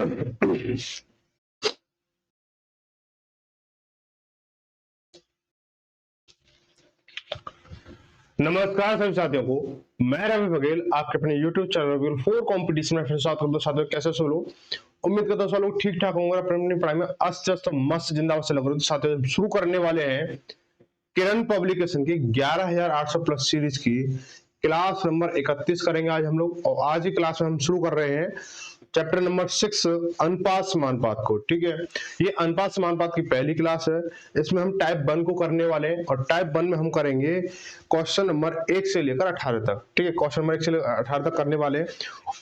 नमस्कार सभी साथियों को, मैं रवि बघेल आपके अपने YouTube चैनल रवि 4 कंपटीशन में फिर साथ हूं। तो साथियों कैसे सो लोग, उम्मीद करता हूं सब लोग ठीक ठाक होंगे, अपनी पढ़ाई में अस्त व्यस्त मस्त जिंदाबाद से लग रहे हो। तो साथियों शुरू करने वाले हैं किरण पब्लिकेशन की 11800 प्लस सीरीज की क्लास नंबर 31 करेंगे आज हम लोग। और आज ही क्लास में हम शुरू कर रहे हैं चैप्टर नंबर 6 अनुपात समानुपात को। ठीक है, ये अनुपात समानुपात की पहली क्लास है। इसमें हम टाइप 1 को करने वाले हैं और टाइप 1 में हम करेंगे क्वेश्चन नंबर 1 से लेकर 18 तक। ठीक है, क्वेश्चन नंबर 1 से लेकर 18 तक करने वाले हैं।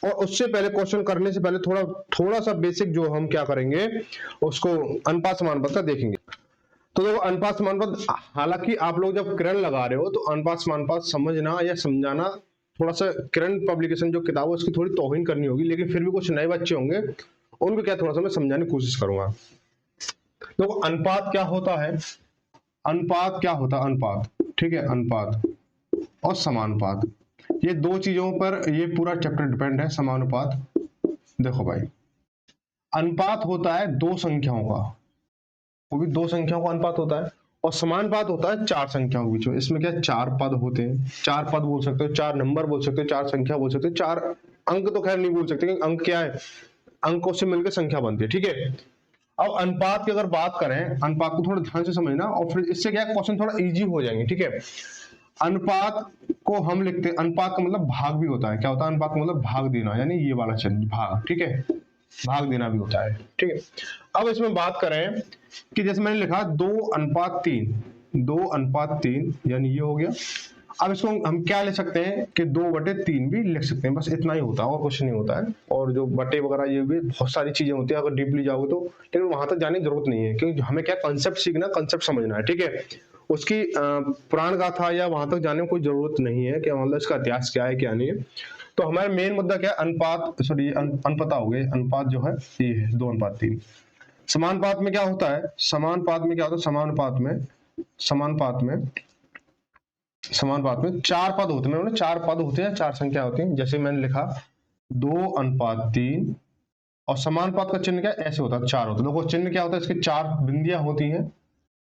और उससे पहले क्वेश्चन करने से पहले थोड़ा सा बेसिक जो हम क्या करेंगे उसको अनुपात समानुपात का देखेंगे। तो देखो अनुपात समानुपात, हालांकि आप लोग जब किरण लगा रहे हो तो अनुपात समानुपात समझना या समझाना थोड़ा सा, किरण पब्लिकेशन जो किताब है उसकी थोड़ी तौहीन करनी होगी, लेकिन फिर भी कुछ नए बच्चे होंगे उनको क्या थोड़ा सा मैं समझाने की कोशिश करूंगा। देखो अनुपात क्या होता है, अनुपात क्या होता है, अनुपात, ठीक है, अनुपात और समानुपात, ये दो चीजों पर ये पूरा चैप्टर डिपेंड है। समानुपात, देखो भाई, अनुपात होता है दो संख्याओं का, वो भी दो संख्याओं का अनुपात होता है। और समानुपात होता है चार संख्याओं के बीच में। इसमें क्या चार पद होते हैं, चार पद बोल सकते हो, चार नंबर बोल सकते हो, चार संख्या बोल सकते हो, चार अंक तो खैर नहीं बोल सकते क्योंकि अंक क्या है, अंकों से मिलकर संख्या बनती है। ठीक है, अब अनुपात की अगर बात करें, अनुपात को थोड़ा ध्यान से समझना और फिर इससे क्या क्वेश्चन थोड़ा इजी हो जाएंगे। ठीक है, अनुपात को हम लिखते हैं, अनुपात का मतलब भाग भी होता है। क्या होता है अनुपात का मतलब? भाग देना, यानी ये वाला चिन्ह भाग। ठीक है, भाग देना भी होता है। ठीक है, अब इसमें बात करें कि जैसे मैंने लिखा 2:3, 2:3 यानी ये हो गया। अब इसको हम क्या ले सकते हैं कि 2/3 भी लिख सकते हैं, बस इतना ही होता है और कुछ नहीं होता है। और जो बटे वगैरह ये भी बहुत सारी चीजें होती है अगर डीपली जाओगे तो, लेकिन वहां तक जाने की जरूरत नहीं है क्योंकि हमें क्या कंसेप्ट सीखना, कंसेप्ट समझना है। ठीक है, उसकी पुराण गाथा या वहां तक जाने में कोई जरूरत नहीं है कि मतलब इसका इतिहास क्या है क्या नहीं है। तो हमारा मेन मुद्दा क्या है, अनुपात, सॉरी अनुपात हो गए, अनुपात जो है ये है 2:3। समानुपात में क्या होता है, समानुपात में क्या होता है, समानुपात में चार पद होते हैं, चार पद होते हैं, चार संख्या होती है। जैसे मैंने लिखा 2:3 और समानुपात का चिन्ह क्या ऐसे होता है, चार होता है। देखो चिन्ह क्या होता है, इसके चार बिंदियां होती हैं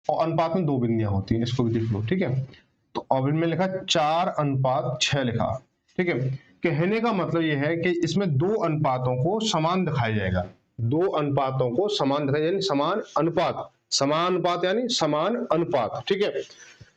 और अनुपात में दो बिंदियां होती हैं, इसको भी देख लो। ठीक है, तो अब इनमें लिखा 4:6 लिखा। ठीक है, कहने का मतलब यह है कि इसमें दो अनुपातों को समान दिखाया जाएगा, दो अनुपातों को समान दिखाया, यानी समान अनुपात, समान अनुपात यानी समान अनुपात। ठीक है,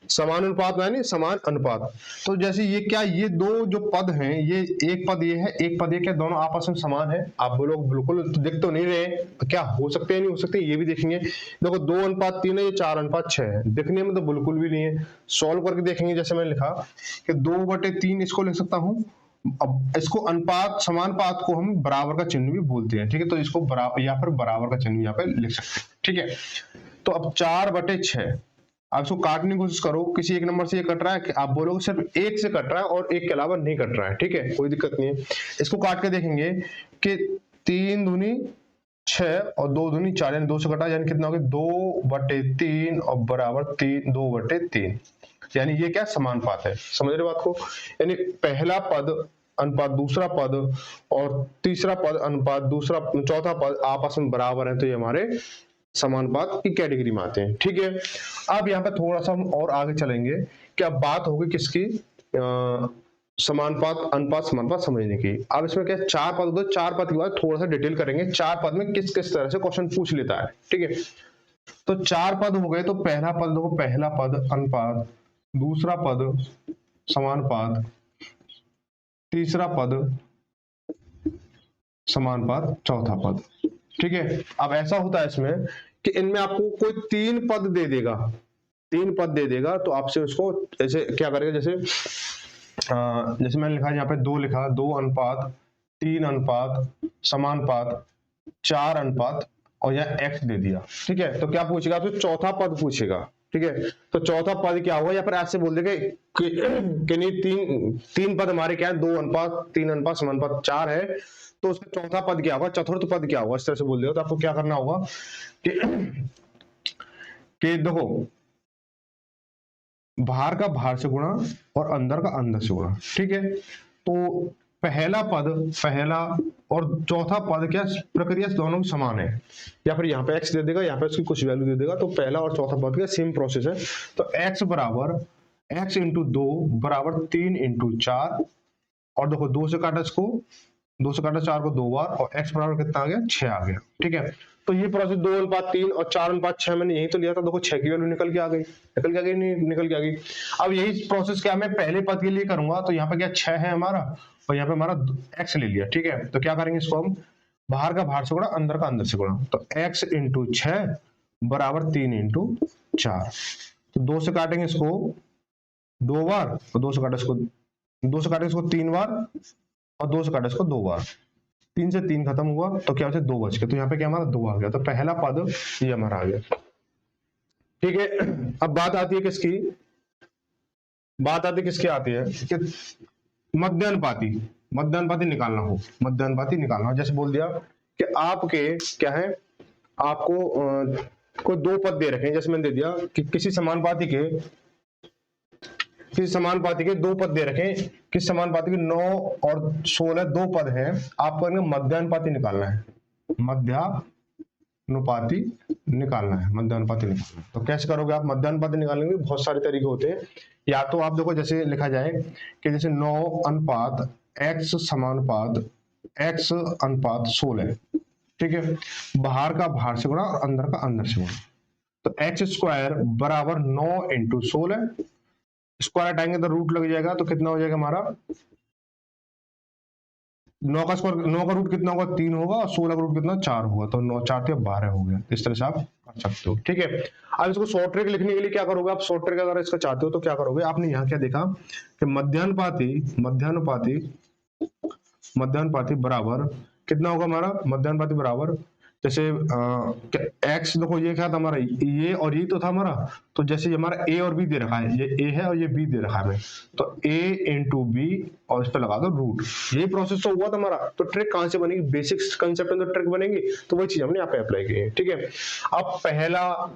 समान अनुपात यानी समान अनुपात। तो जैसे ये क्या, ये दो जो पद हैं, ये एक पद ये है, एक पद ये, क्या दोनों आपस में समान है? आप लोग बिल्कुल तो दिख तो नहीं रहे, क्या हो सकते हैं नहीं हो सकते ये भी देखेंगे। देखो 2:3 है, ये 4:6 है, दिखने में तो बिल्कुल भी नहीं है। सॉल्व करके देखेंगे, जैसे मैंने लिखा कि 2/3 इसको लिख सकता हूँ। अब इसको अनुपात, समानुपात को हम बराबर का चिन्ह भी बोलते हैं। ठीक है, तो इसको बराबर या फिर बराबर का चिन्ह यहाँ पे लिख सकते हैं। ठीक है, तो अब 4/6, आप इसको काटने की कोशिश करो, किसी एक नंबर से ये कट रहा है कि आप बोलोगे सिर्फ एक से कट रहा है और एक के अलावा नहीं कट रहा है। ठीक है, कोई दिक्कत नहीं है। इसको काट के देखेंगे कि 3 दूनी 6 और 2 दूनी 4, यानी 2 से कटा, यानी कितना हो गया 2/3 और बराबर 2/3, यानी ये क्या समानुपात है। समझ रहे बात को? यानी पहला पद अनुपात दूसरा पद और तीसरा पद अनुपात दूसरा, चौथा पद आपस में बराबर है, तो ये हमारे समानुपात की कैटेगरी में आते हैं। ठीक है, अब यहाँ पे थोड़ा सा हम और आगे चलेंगे कि अब बात होगी किसकी, समानुपात, अनुपात समानुपात समझने की। अब इसमें क्या चार पद होते हैं, चार पद के बाद थोड़ा सा डिटेल करेंगे, चार पद में किस किस तरह से क्वेश्चन पूछ लेता है। ठीक है, तो चार पद हो गए, तो पहला पद देखो, पहला पद अनुपात, दूसरा पद समानुपात, तीसरा पद समानुपात, चौथा पद। ठीक है, अब ऐसा होता है इसमें कि इनमें आपको कोई तीन पद दे देगा, तीन पद दे देगा, तो आपसे उसको ऐसे क्या करेगा, जैसे जैसे मैंने लिखा यहाँ पे 2 लिखा, 2:3 समानुपात 4 और यहाँ x दे दिया। ठीक है, तो क्या पूछेगा आपसे, चौथा पद पूछेगा। ठीक है, तो चौथा पद क्या होगा, या फिर ऐसे बोल देंगे कि नहीं, तीन पद हमारे क्या है, 2:3 समानुपात 4 है, तो उसका चौथा पद क्या होगा, चतुर्थ पद क्या होगा, इस तरह से बोल दिया। तो आपको क्या करना होगा कि देखो बाहर का बाहर से गुणा और अंदर का अंदर से गुणा। ठीक है, तो पहला और चौथा पद क्या प्रक्रिया दोनों समान है, या फिर यहाँ पे x दे देगा, यहाँ पे उसकी कुछ वैल्यू दे देगा, तो पहला और चौथा पद का सेम प्रोसेस है। तो x बराबर x इंटू 2 बराबर 3 इंटू 4, और देखो 2 से काटा इसको, 2 से काटा 4 को 2 बार, और x बराबर कितना आ गया 6 आ गया। ठीक है, तो ये प्रोसेस 2:3 और 4:6 मैंने यही तो लिया था। देखो 6 की वैल्यू निकल के आ गई, नहीं निकल के आ गई। अब यही प्रोसेस क्या मैं पहले पद के लिए करूंगा, तो यहाँ पे क्या 6 है हमारा, और यहाँ पे हमारा x ले लिया। ठीक है, तो क्या करेंगे इसको हम, बाहर का बाहर से गुणा, अंदर का अंदर से गुणा, तो x इंटू 6 बराबर 3 इंटू 4। तो 2 से काटेंगे इसको 2 बार, और 2 से काटे इसको 3 बार, और 2 से काटे इसको 2 बार, 3 से 3 खत्म हुआ, तो क्या बचे 2 बच गए, तो यहाँ पे क्या हमारा 2 आ गया। तो पहला पद ये हमारा आ गया। ठीक है, अब बात आती है किसकी, आती है कि मध्यानुपाती निकालना हो। जैसे बोल दिया कि आपके क्या है, आपको कोई 2 पद दे रखे हैं, जैसे मैंने दे दिया कि किसी समानुपाती के 2 पद दे रखे हैं, किस समानुपाती के 9 और 16 2 पद हैं, आपको इनका मध्यानुपाती निकालना है। मध्यानुपाती निकालना है। तो कैसे करोगे आप मध्यानुपाती निकालने के? बहुत सारे तरीके होते हैं। या तो आप देखो, जैसे लिखा जाए कि जैसे 9 अनुपात x समानुपात x अनुपात 16, ठीक है, बाहर का बाहर से गुणा और अंदर का अंदर से गुणा, तो x स्क्वायर बराबर 9 इंटू 16, स्क्वायर हटाएंगे तो रूट लग जाएगा, तो कितना हो जाएगा हमारा 9 का स्क्वायर, 9 का रूट कितना होगा 3 होगा, और 16 का रूट कितना 4 होगा, तो 9 4 × 12 हो गया। इस तरह से आप कर सकते हो। ठीक है, अब इसको शॉर्ट ट्रिक लिखने के लिए क्या करोगे आप, शॉर्ट ट्रिक अगर इसका चाहते हो तो क्या करोगे, आपने यहाँ क्या देखा कि मध्यानुपाती बराबर कितना होगा हमारा, मध्यानुपाती बराबर जैसे x, देखो ये क्या था हमारा, ये और ये तो था हमारा, तो जैसे हमारा a और b दे रखा है, ये a है और ये b दे रखा है हमें, तो a इंटू बी और इस पर लगा दो रूट, यही प्रोसेस तो हुआ था हमारा। तो ट्रिक कहां से बनेगी, बेसिक कंसेप्ट में तो ट्रिक बनेगी, तो वही चीज हमने यहाँ पे अप्लाई की है। ठीक है, अब पहला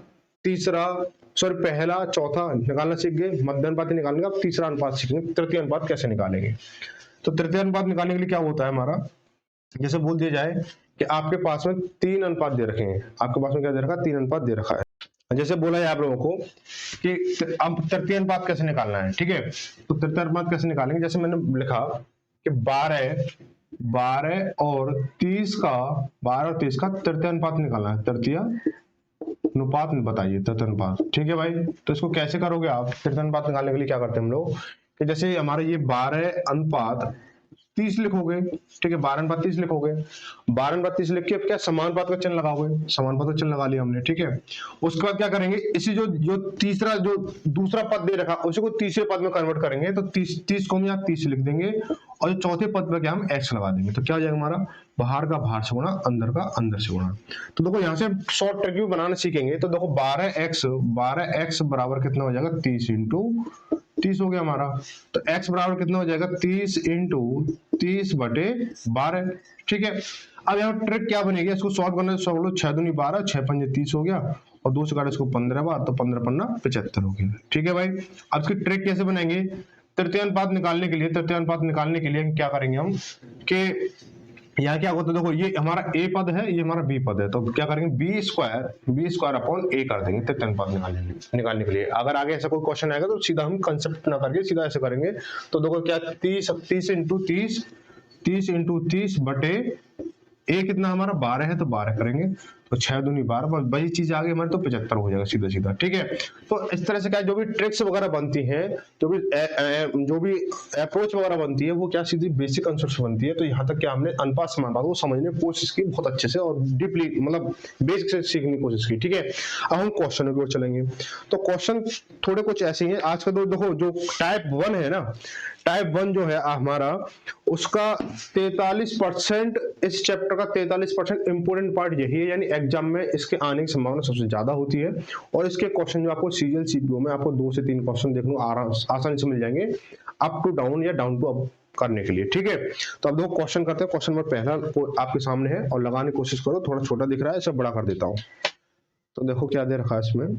चौथा निकालना सीख गए, मध्यानुपाती निकालने का, अब तीसरा अनुपात सीखेंगे, तृतीय अनुपात कैसे निकालेंगे। तो तृतीय अनुपात निकालने के लिए क्या होता है हमारा, जैसे बोल दिया जाए कि आपके पास में 3 अनुपात दे रखे हैं, आपके पास में क्या दे रखा है, 3 अनुपात दे रखा है। जैसे बोला है आप लोगों को कि अब तृतीय अनुपात कैसे निकालना है। ठीक है, तो तृतीय अनुपात कैसे निकालेंगे, जैसे मैंने लिखा कि 12 और 30 का तृतीय अनुपात निकालना है, तृतीय अनुपात बताइए, तृतीय अनुपात। ठीक है भाई, तो इसको कैसे करोगे आप, तृतीय अनुपात निकालने के लिए क्या करते हैं हम लोग कि जैसे हमारा ये 12 अनुपात 30 लिखोगे, ठीक है, 12 अनुपात 30 लिखोगे, 12 अनुपात 30 लिख के अब क्या समानुपात का चिन्ह लगाओगे, समानुपात का चिन्ह लगा लिया हमने। ठीक है, उसके बाद क्या करेंगे, इसी जो दूसरा पद दे रखा उसी को तीसरे पद में कन्वर्ट करेंगे, तो 30 को हम यहाँ 30 लिख देंगे, और जो चौथे पद पर क्या हम x लगा देंगे, तो क्या हो जाएगा हमारा, बाहर का बाहर से गुणा, अंदर का अंदर से गुणा। तो देखो यहाँ से शॉर्ट ट्रिक भी बनाना सीखेंगे, तो देखो 12x बराबर कितना हो जाएगा 30 इंटू 30 हो गया हमारा, तो x बराबर कितना हो जाएगा 30 इंटू 30/12। ठीक है, अब यहाँ ट्रिक क्या बनेगी, इसको सॉल्व करने से 6 दूनी 12, 6 पंजे 30 हो गया, और 2 से काटे इसको 15 बार, तो 15 पन्ना 75 हो गया। ठीक है भाई, अब इसकी ट्रिक कैसे बनाएंगे, तृतीय अनुपात निकालने के लिए क्या करेंगे हम कि यहाँ क्या होता है, देखो ये हमारा a पद है, ये हमारा b पद है, तो क्या करेंगे b स्क्वायर अपॉन a कर देंगे तृतीय अनुपात निकालने के लिए। अगर आगे ऐसा कोई क्वेश्चन आएगा तो सीधा हम कंसेप्ट ना करके सीधा ऐसे करेंगे। तो देखो क्या 30 इंटू 30 बटे a कितना हमारा 12 है, तो 12 करेंगे, तो 6 दूनी 12, वही चीज आगे हमारे तो 75 हो जाएगा सीधा। ठीक है, तो इस तरह से क्या जो भी ट्रिक्स वगैरह बनती हैं, जो भी अप्रोच वगैरह बनती है, वो क्या सीधी बेसिक कंसेप्ट बनती है। तो यहाँ तक क्या हमने अनुपात समानुपात को समझने की कोशिश की बहुत अच्छे से और डीपली, मतलब बेसिक से सीखने की कोशिश की। ठीक है, अब हम क्वेश्चन की ओर चलेंगे। तो क्वेश्चन थोड़े कुछ ऐसे ही हैं आज का, तो देखो जो टाइप 1 है ना, टाइप 1 जो है हमारा, उसका 43%, इस चैप्टर का 43% इंपोर्टेंट पार्ट यही है, यानी एग्जाम में इसके आने की संभावना सबसे ज्यादा होती है। और इसके क्वेश्चन जो आपको सीजीएल सीपीओ में आपको 2 से 3 क्वेश्चन देखने को आसानी से मिल जाएंगे, अप टू डाउन या डाउन टू अप करने के लिए। ठीक है, तो अब दो क्वेश्चन करते हैं। क्वेश्चन नंबर पहला आपके सामने है और लगाने की कोशिश करो, थोड़ा छोटा दिख रहा है, इसे बड़ा कर देता हूं। तो देखो क्या दे रखा है इसमें,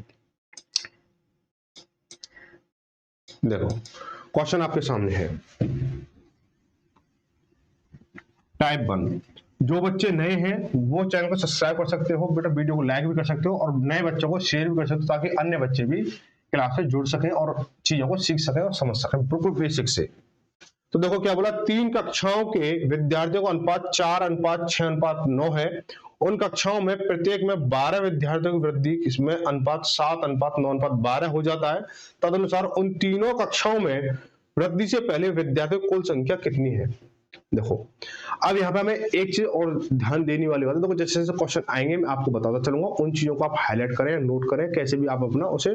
देखो क्वेश्चन आपके सामने है, टाइप 1। जो बच्चे नए हैं वो चैनल को सब्सक्राइब कर सकते हो बेटा, वीडियो को लाइक भी कर सकते हो और नए बच्चों को शेयर भी कर सकते हो ताकि अन्य बच्चे भी क्लास से जुड़ सकें और चीजों को सीख सकें और समझ सकें बिल्कुल बेसिक से। तो देखो क्या बोला, 3 कक्षाओं के विद्यार्थियों का अनुपात 4:6:9 है। उन कक्षाओं में प्रत्येक में 12 विद्यार्थियों की वृद्धि, इसमें अनुपात 7:9:12 हो जाता है। तदनुसार उन तीनों कक्षाओं में वृद्धि से पहले विद्यार्थियों की कुल संख्या कितनी है। देखो अब यहाँ पे हमें एक चीज और ध्यान देने वाली बात है। देखो जैसे जैसे क्वेश्चन आएंगे मैं आपको बताता चलूंगा, उन चीजों को आप हाईलाइट करें, नोट करें, कैसे भी आप अपना उसे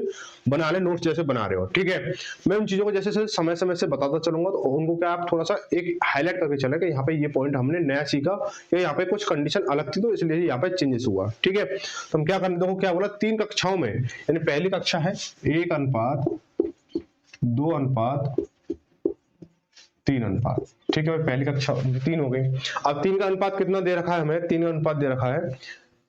बना लें, नोट्स जैसे बना रहे हो, ठीक है। मैं उन चीजों को जैसे जैसे समय समय से बताता चलूंगा, तो उनको क्या आप थोड़ा सा एक हाईलाइट करके चले कि यहाँ पे ये पॉइंट हमने नया सीखा या यहाँ पे कुछ कंडीशन अलग थी तो इसलिए यहाँ पे चेंजेस हुआ, ठीक है। तो हम क्या करने, देखो क्या बोला, 3 कक्षाओं में, यानी पहली कक्षा है 1:2:3:3, ठीक है भाई, पहली कक्षा 3 हो गई। अब 3 का अनुपात कितना दे रखा है हमें, 3 का अनुपात दे रखा है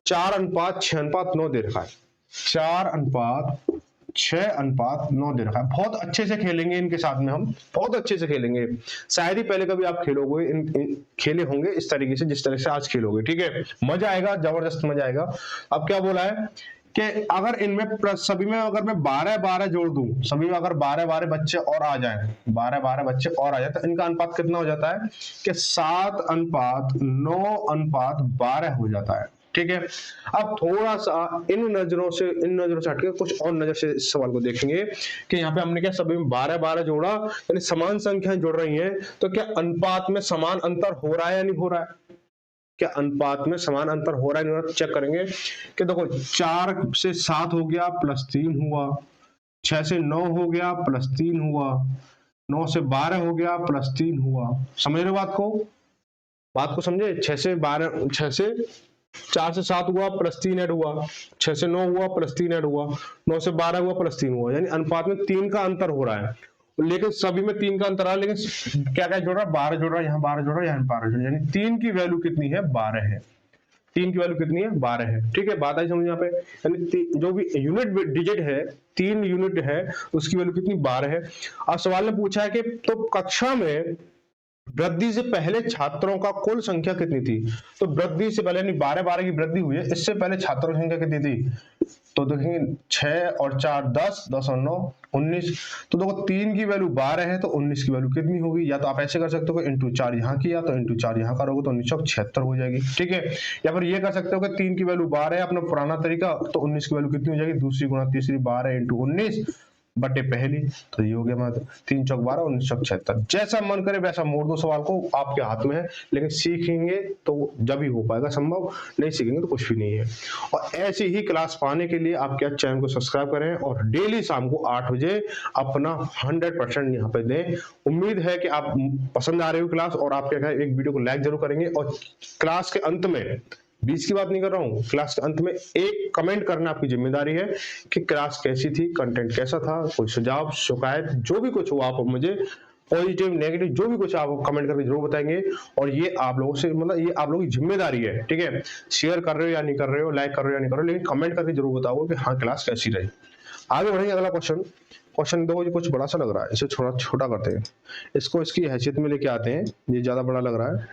4:6:9 दे रखा है, 4:6:9 दे रखा है। बहुत अच्छे से खेलेंगे इनके साथ में, हम बहुत अच्छे से खेलेंगे, शायद ही पहले कभी आप खेलोगे खेले होंगे इस तरीके से जिस तरह से आज खेलोगे, ठीक है। मजा आएगा, जबरदस्त मजा आएगा। अब क्या बोला है कि अगर इनमें सभी में अगर मैं 12-12 जोड़ दूं, सभी में अगर 12-12 बच्चे और आ जाए, 12-12 बच्चे और आ जाए, तो इनका अनुपात कितना हो जाता है कि 7:9:12 हो जाता है, ठीक है। अब थोड़ा सा इन नजरों से हटके कुछ और नजर से इस सवाल को देखेंगे कि यहाँ पे हमने क्या सभी में 12-12 जोड़ा, यानी समान संख्याएं जुड़ रही हैं, तो क्या अनुपात में समान अंतर हो रहा है या नहीं हो रहा है, क्या अनुपात में समान अंतर हो रहा है नहीं हो रहा, चेक करेंगे कि देखो 4 से 7 हो गया प्लस 3 हुआ, 6 से 9 हो गया प्लस 3 हुआ, 9 से 12 हो गया प्लस 3 हुआ। समझ रहे हो बात को समझे, 6 से 4 से 7 हुआ प्लस 3 ऐड हुआ, 6 से 9 हुआ प्लस 3 ऐड हुआ, 9 से 12 हुआ प्लस 3 हुआ, यानी अनुपात में 3 का अंतर हो रहा है। लेकिन सभी में 3 का अंतर आ, लेकिन क्या क्या जोड़ रहा है, 12 जोड़ रहा है, यहाँ 12 जोड़ रहा है, यहाँ 12 जोड़ रहा है, यानी 3 की वैल्यू कितनी है, 12 है। 3 की वैल्यू कितनी है, 12 है, ठीक है। बात आई समझ यहाँ पे, यानी जो भी यूनिट डिजिट है, 3 यूनिट है, उसकी वैल्यू कितनी, 12 है। अब सवाल ने पूछा है कि तो कक्षा में वृद्धि से पहले छात्रों का कुल संख्या कितनी थी। तो वृद्धि से पहले, यानी 12-12 की वृद्धि हुई है, इससे पहले छात्रों की संख्या कितनी थी, तो देखेंगे 6 और 4 10, 10 और 9 19। तो देखो 3 की वैल्यू 12 है तो 19 की वैल्यू कितनी होगी, या तो आप ऐसे कर सकते हो कि इंटू 4 यहाँ किया तो इंटू 4 यहाँ करोगे तो 1976 हो जाएगी, ठीक है। या फिर ये कर सकते हो कि 3 की वैल्यू 12 है, अपना पुराना तरीका, तो 19 की वैल्यू कितनी हो जाएगी, दूसरी गुणा तीसरी, 12 इंटू 19 बटे पहली, तो ये हो गया हमारा 3 चौक 12 1976। जैसा मन करे वैसा मोड़ दो, सवाल को आपके हाथ में है, लेकिन सीखेंगे तो जब ही हो पाएगा संभव, नहीं सीखेंगे तो कुछ भी नहीं है। और ऐसी ही क्लास पाने के लिए आप क्या चैनल को सब्सक्राइब करें और डेली शाम को 8 बजे अपना 100% यहाँ पे दें। उम्मीद है कि आप पसंद आ रही हो क्लास, और आप क्या एक वीडियो को लाइक जरूर करेंगे, और क्लास के अंत में 20 की बात नहीं कर रहा हूँ, क्लास के अंत में एक कमेंट करना आपकी जिम्मेदारी है कि क्लास कैसी थी, कंटेंट कैसा था, कोई सुझाव शिकायत जो भी कुछ हो आप मुझे पॉजिटिव नेगेटिव जो भी कुछ आप कमेंट करके जरूर बताएंगे। और ये आप लोगों से, मतलब ये आप लोगों की जिम्मेदारी है, ठीक है। शेयर कर रहे हो या नहीं कर रहे हो, लाइक कर रहे हो या नहीं कर रहे हो, लेकिन कमेंट करके जरूर बताओ कि हाँ क्लास कैसी रही। आगे बढ़ेंगे, अगला क्वेश्चन देखो, ये कुछ बड़ा सा लग रहा है, इसे थोड़ा छोटा करते हैं, इसको इसकी हैसियत में लेके आते हैं, ये ज्यादा बड़ा लग रहा है।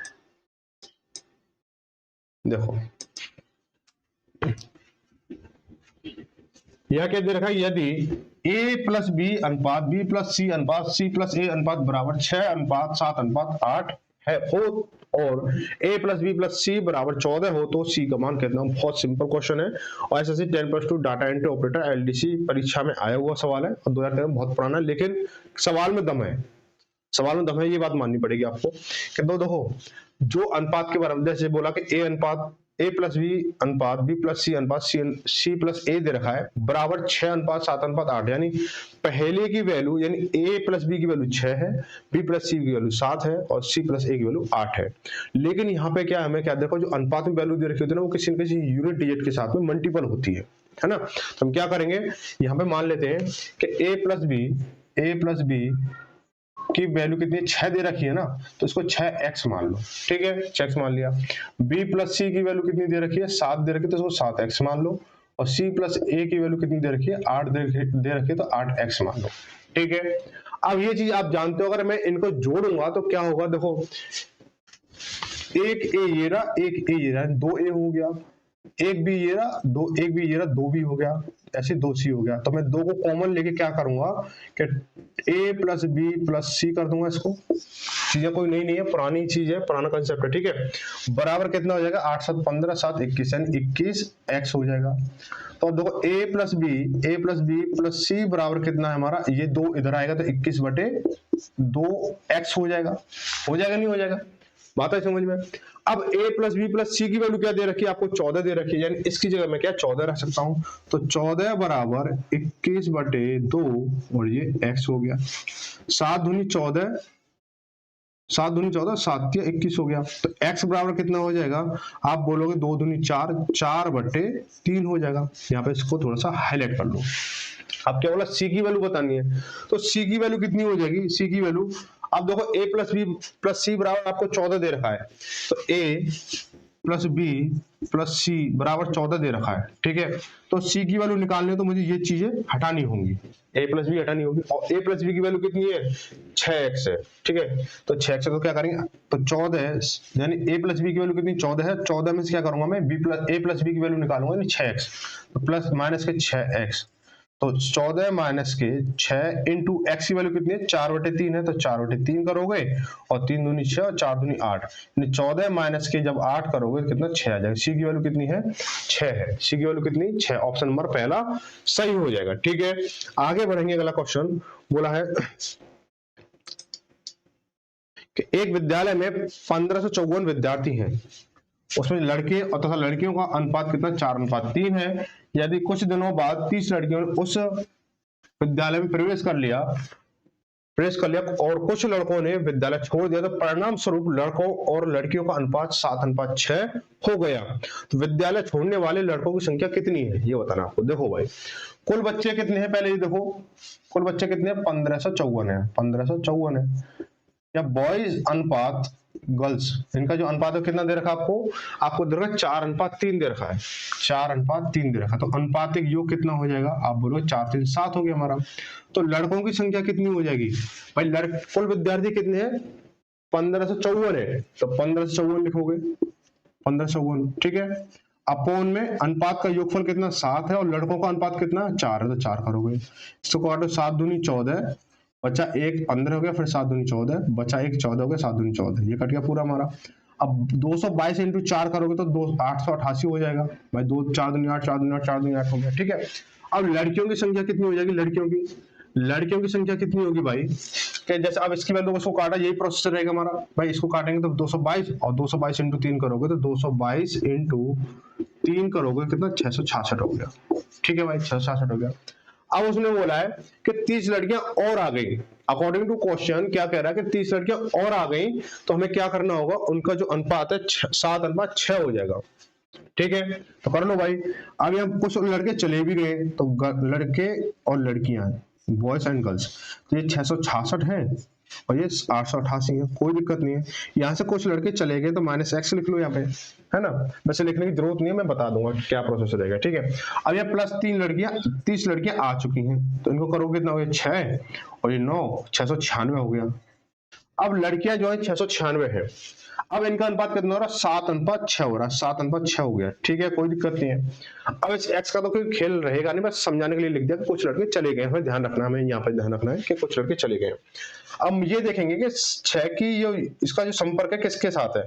देखो यह क्या दे रखा है, यदि a प्लस बी अनुपात b प्लस सी अनुपात c प्लस a अनुपात बराबर 6:7:8 है हो, और a प्लस बी प्लस सी बराबर 14 हो, तो c का मान कितना। बहुत सिंपल क्वेश्चन है, और ऐसे 10+2 डाटा एंट्री ऑपरेटर LDC परीक्षा में आया हुआ सवाल है, और 2013 में बहुत पुराना है, लेकिन सवाल में दम है, ये बात माननी पड़ेगी आपको कि देखो जो अनुपात के बारे में जैसे बोला कि a अनुपात a प्लस बी अनुपात b प्लस सी अनुपात c प्लस a दे रखा है बराबर 6:7:8, यानी पहले की वैल्यू यानी a प्लस बी की वैल्यू 6 है, b प्लस सी की वैल्यू 7 है, और c प्लस a की वैल्यू 8 है। लेकिन यहाँ पे क्या हमें क्या देखो, जो अनुपात में वैल्यू दे रखी होती है ना, वो किसी न किसी यूनिट डिजिट के साथ में मल्टीपल होती है ना। तो हम क्या करेंगे, यहाँ पे मान लेते हैं कि a प्लस बी की वैल्यू कितनी 6 दे रखी है ना, तो इसको 6x मान लो, ठीक है, 6x मान लिया। b प्लस सी की वैल्यू कितनी दे रखी है, 7 दे रखी है, तो इसको 7x मान लो, और c प्लस a की वैल्यू कितनी दे रखी है, 8 दे रखी है, तो 8x मान लो, ठीक है। अब ये चीज आप जानते हो, अगर मैं इनको जोड़ूंगा तो क्या होगा, देखो एक ए ये रहा, एक ए ये रहा, दो ए हो गया, एक बी ये रहा, दो एक बी ये रहा, दो बी हो गया, ऐसे दो सी हो गया। तो मैं दो को कॉमन लेके क्या करूंगा कि ए प्लस बी प्लस सी कर दूंगा। इसको चीजें कोई नई नहीं है, पुरानी चीज है, पुराना कंसेप्ट है, ठीक है। बराबर कितना हो जाएगा, 8 7 15 7 21 यानी 21 एक्स हो जाएगा। तो अब देखो ए प्लस बी प्लस सी बराबर कितना है हमारा, ये दो इधर आएगा तो 21 बटे 2 एक्स हो जाएगा। हो जाएगा नहीं हो जाएगा, बात है समझ में। अब a प्लस बी प्लस सी की वैल्यू क्या दे रखी है आपको, 14 दे रखी है, यानी इसकी जगह मैं क्या 14 रख सकता हूं। तो 14 बराबर 21 बटे 2 और ये x हो गया। 7 दूनी 14, 7 दूनी 14, 7 या 21 हो गया। तो x बराबर कितना हो जाएगा, आप बोलोगे 2 दूनी 4, 4 बटे 3 हो जाएगा। यहाँ पे इसको थोड़ा सा हाईलाइट कर लो। अब क्या बोला, c की वैल्यू बतानी है, तो c की वैल्यू कितनी हो जाएगी, c की वैल्यू अब देखो a प्लस बी प्लस सी बराबर आपको 14 दे रखा है, तो a प्लस बी प्लस सी बराबर 14 दे रखा है, ठीक है। तो c की वैल्यू निकालनी है तो मुझे ये चीजें हटानी होंगी, a प्लस बी हटानी होगी, और a प्लस बी की वैल्यू कितनी है, 6x है, ठीक है। तो 6x है तो क्या करेंगे, तो 14 है, यानी a प्लस बी की वैल्यू कितनी 14 है, 14 में से क्या करूंगा मैं a प्लस बी की वैल्यू निकालूंगा, यानी 6x, तो प्लस माइनस के 6x, तो 14 माइनस के 6 इंटू एक्स की वैल्यू कितनी है, 4 बटे 3 है, तो 4 बटे 3 करोगे और 3 दूनी 6 और 4 दूनी 8, यानी 14 माइनस के जब 8 करोगे कितना 6 आ जाएगा। सी की वैल्यू कितनी है, 6 है, सी की वैल्यू कितनी 6, ऑप्शन नंबर पहला सही हो जाएगा, ठीक है। आगे बढ़ेंगे, अगला क्वेश्चन बोला है कि एक विद्यालय में 1554 विद्यार्थी हैं, उसमें लड़के और तथा लड़कियों का अनुपात कितना, 4:3 है। यदि कुछ दिनों बाद 30 लड़कियों ने उस विद्यालय में प्रवेश कर लिया और कुछ लड़कों ने विद्यालय छोड़ दिया, तो परिणाम स्वरूप लड़कों और लड़कियों का अनुपात 7:6 हो गया। तो विद्यालय छोड़ने वाले लड़कों की संख्या कितनी है, ये बताना आपको। देखो भाई, कुल बच्चे कितने हैं, पहले ये देखो कुल बच्चे कितने हैं, 1554 है, 1554 है। या बॉयज अनुपात गर्ल्स, इनका जो अनुपात है कितना दे रखा आपको दे रखा 4:3 दे रखा है, 4:3 दे रखा। तो अनुपातिक योग कितना हो जाएगा, आप बोलो 4 3 7 हो गया हमारा। तो लड़कों की संख्या कितनी हो जाएगी भाई, कुल विद्यार्थी कितने हैं, 1554 है, तो 1554 लिखोगे, 1554, ठीक है। अपोन में अनुपात का योगफल कितना 7 है और लड़कों का अनुपात कितना 4 है, तो 4 करोगे। इसको काटो, 7 दूनी 14, बचा 1 15 हो गया, फिर 7 दूनी 14, बचा 1 14 हो गया, 7 दूनी 14, ये कट गया पूरा हमारा। अब 222 इंटू 4 करोगे तो 888 हो जाएगा भाई, 2 4 दूनी 8, 4 दूनी 8, 4 दूनी 8 हो गया, ठीक है। अब लड़कियों की संख्या कितनी हो जाएगी, लड़कियों की संख्या कितनी होगी भाई, कि जैसे अब इसकी वैल्यू इसको काटा, यही प्रोसेसर रहेगा हमारा भाई। इसको काटेंगे तो 222 और 222 इंटू 3 करोगे तो 222 इंटू 3 करोगे कितना 666 हो गया, ठीक है भाई, 666 हो गया। अब उसने बोला है कि 30 लड़कियां और आ गई, अकॉर्डिंग टू क्वेश्चन क्या कह रहा है कि 30 लड़कियां और आ गई, तो हमें क्या करना होगा, उनका जो अनुपात है 7:6 हो जाएगा, ठीक है। तो कर लो भाई। अब यहाँ कुछ लड़के चले भी गए, तो लड़के और लड़कियां बॉयज एंड गर्ल्स, तो ये 666 है और ये 888 है, कोई दिक्कत नहीं है। यहाँ से कुछ लड़के चले गए तो -x लिख लो यहाँ पे, है ना, वैसे लिखने की जरूरत नहीं है, मैं बता दूंगा क्या प्रोसेस रहेगा, ठीक है। अब ये प्लस 30 लड़कियां आ चुकी हैं, तो इनको करोगे कितना हो गया 6 और ये 9, 696 हो गया। अब लड़कियां जो है 696 है, अब इनका अनुपात कितना हो रहा है, 7:6 हो रहा है, 7:6 हो गया, ठीक है, कोई दिक्कत नहीं है। अब इस x का तो कोई खेल रहेगा नहीं, बस समझाने के लिए लिख दिया कि कुछ लड़के चले गए हैं, ध्यान रखना, हमें यहाँ पर ध्यान रखना है कि कुछ लड़के चले गए। अब ये देखेंगे कि 6 की जो इसका जो संपर्क है किसके साथ है,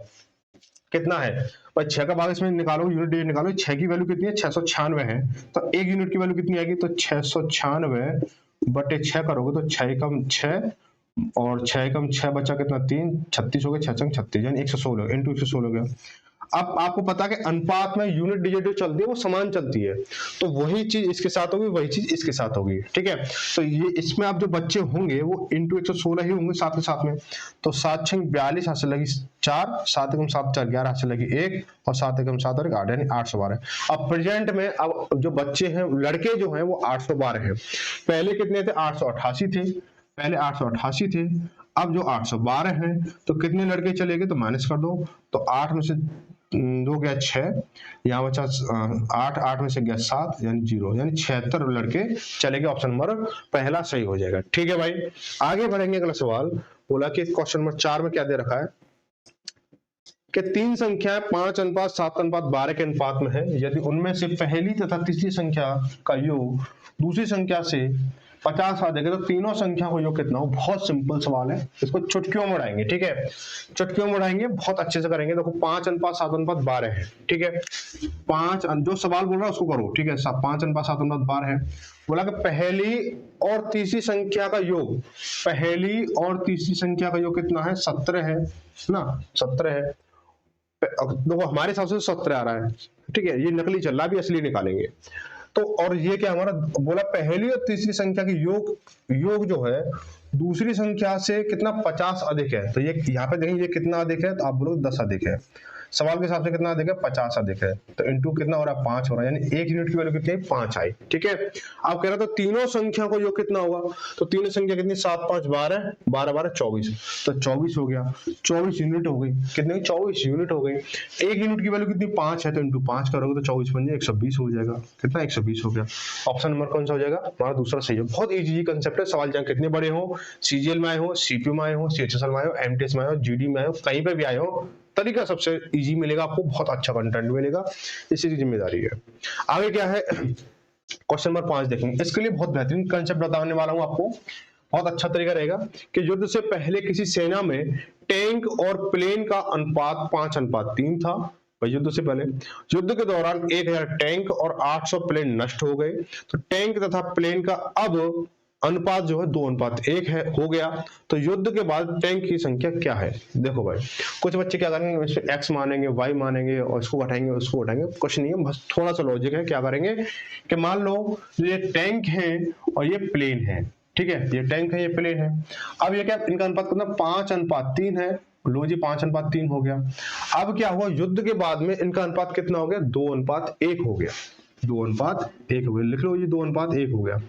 कितना है भाई, 6 का भाग इसमें निकालो, यूनिट डिजिट निकालो, 6 की वैल्यू कितनी है 696 है, तो एक यूनिट की वैल्यू कितनी आएगी, तो 696 बटे 6 करोगे तो 6 कम 6 और 6 कम 6 बचा कितना 3, 36 हो गया, 6 36 यानी 116 इंटू 116 हो गया। अब आपको पता है कि अनुपात में यूनिट डिजिट जो चलती है वो समान चलती है, तो वही चीज इसके साथ होगी, वही चीज इसके साथ होगी, ठीक है। तो ये इसमें आप जो बच्चे होंगे वो इंटू 116 ही होंगे साथ में साथ में, तो 7 6 42 हाथ से लगी 4, 7 एकम 7 4 11 हाथ से लगी 1 और 7 एकम 7 और 8 यानी 812। अब प्रेजेंट में अब जो बच्चे हैं लड़के जो हैं वो 812 हैं, पहले कितने थे 888 थे, पहले 888 थे, अब जो 812 हैं, तो कितने लड़के चले गए तो माइनस कर दो, तो 8 में से 2 गया 6, यहाँ बचा 8, 8 में से गया 7 यानी 0, यानी 76 लड़के चले गए, ऑप्शन नंबर पहला सही हो जाएगा, ठीक है भाई। आगे बढ़ेंगे, अगला सवाल बोला कि क्वेश्चन नंबर 4 में क्या दे रखा है कि तीन संख्याएं 5:7:12 के अनुपात में है, यदि उनमें से पहली तथा तीसरी संख्या का योग दूसरी संख्या से 50 आ जाएगा तो तीनों संख्या को योग कितना हो। बहुत सिंपल सवाल है, इसको चुटकियों में उड़ाएंगे, ठीक है, चुटकियों में उड़ाएंगे, बहुत अच्छे से करेंगे। देखो 5:7:12 है, ठीक है, पांच जो सवाल बोल रहा है उसको करो, ठीक है, 5:7:12 है। बोला कि पहली और तीसरी संख्या का योग, पहली और तीसरी संख्या का योग कितना है, 17 है ना, 17 है। देखो हमारे हिसाब से 17 आ रहा है, ठीक है, ये नकली चल रहा है, अभी असली निकालेंगे। तो और ये क्या हमारा बोला, पहली और तीसरी संख्या की योग जो है दूसरी संख्या से कितना 50 अधिक है। तो ये यहाँ पे देखें, ये कितना अधिक है, तो आप बोलो 10 अधिक है। सवाल के हिसाब से कितना अधिक है, 50 अधिक है, तो इनटू कितना हो रहा है, 5 हो रहा है, यानी एक यूनिट की वैल्यू कितनी है, 5 आई, ठीक है। आप कह रहे तो तीनों संख्या को योग कितना होगा, तो तीनों संख्या कितनी, 7 5 12, 12 12 24, तो 24 हो गया, 24 यूनिट हो गई, कितनी 24 यूनिट हो गई। एक यूनिट की वैल्यू कितनी, 5 है, तो इनटू 5 करोगे तो 24 बन जाए 120 हो जाएगा, कितना 120 हो गया। ऑप्शन नंबर कौन सा हो जाएगा, हमारा दूसरा सही है। बहुत इजी कंसेप्ट है, सवाल चाहे कितने बड़े हो, सीजीएल में आए हो, सीपीयू में आए हो, सीएचएसएल में आए हो, एमटीएस में आए हो, जीडी में आए हो, कहीं पे भी आए हो, तरीका सबसे इजी मिलेगा आपको, बहुत अच्छा कंटेंट मिलेगा, इसी की जिम्मेदारी है। आगे क्या है, क्वेश्चन नंबर 5 देखेंगे। इसके लिए बहुत बेहतरीन कंसेप्ट बताने वाला हूं आपको, बहुत अच्छा तरीका रहेगा कि युद्ध से पहले किसी सेना में टैंक और प्लेन का अनुपात 5:3 था। युद्ध से पहले, युद्ध के दौरान 1000 टैंक और 800 प्लेन नष्ट हो गए, तो टैंक तथा प्लेन का अब अनुपात जो है 2:1 है, हो गया। तो युद्ध के बाद टैंक की संख्या क्या है। देखो भाई, कुछ बच्चे क्या करेंगे, इसमें एक्स मानेंगे, वाई मानेंगे, और इसको हटाएंगे, उसको हटाएंगे, कुछ नहीं है, बस थोड़ा सा लॉजिक है। क्या करेंगे कि मान लो ये टैंक है और ये प्लेन है, ठीक है, ये टैंक है, ये प्लेन है। अब ये क्या, इनका अनुपात कितना, 5:3 है। लो जी, 5:3 हो गया। अब क्या हुआ, युद्ध के बाद में इनका अनुपात कितना हो गया, 2:1 हो गया, 2:1 हो गया। लिख लो, ये 2:1 हो गया।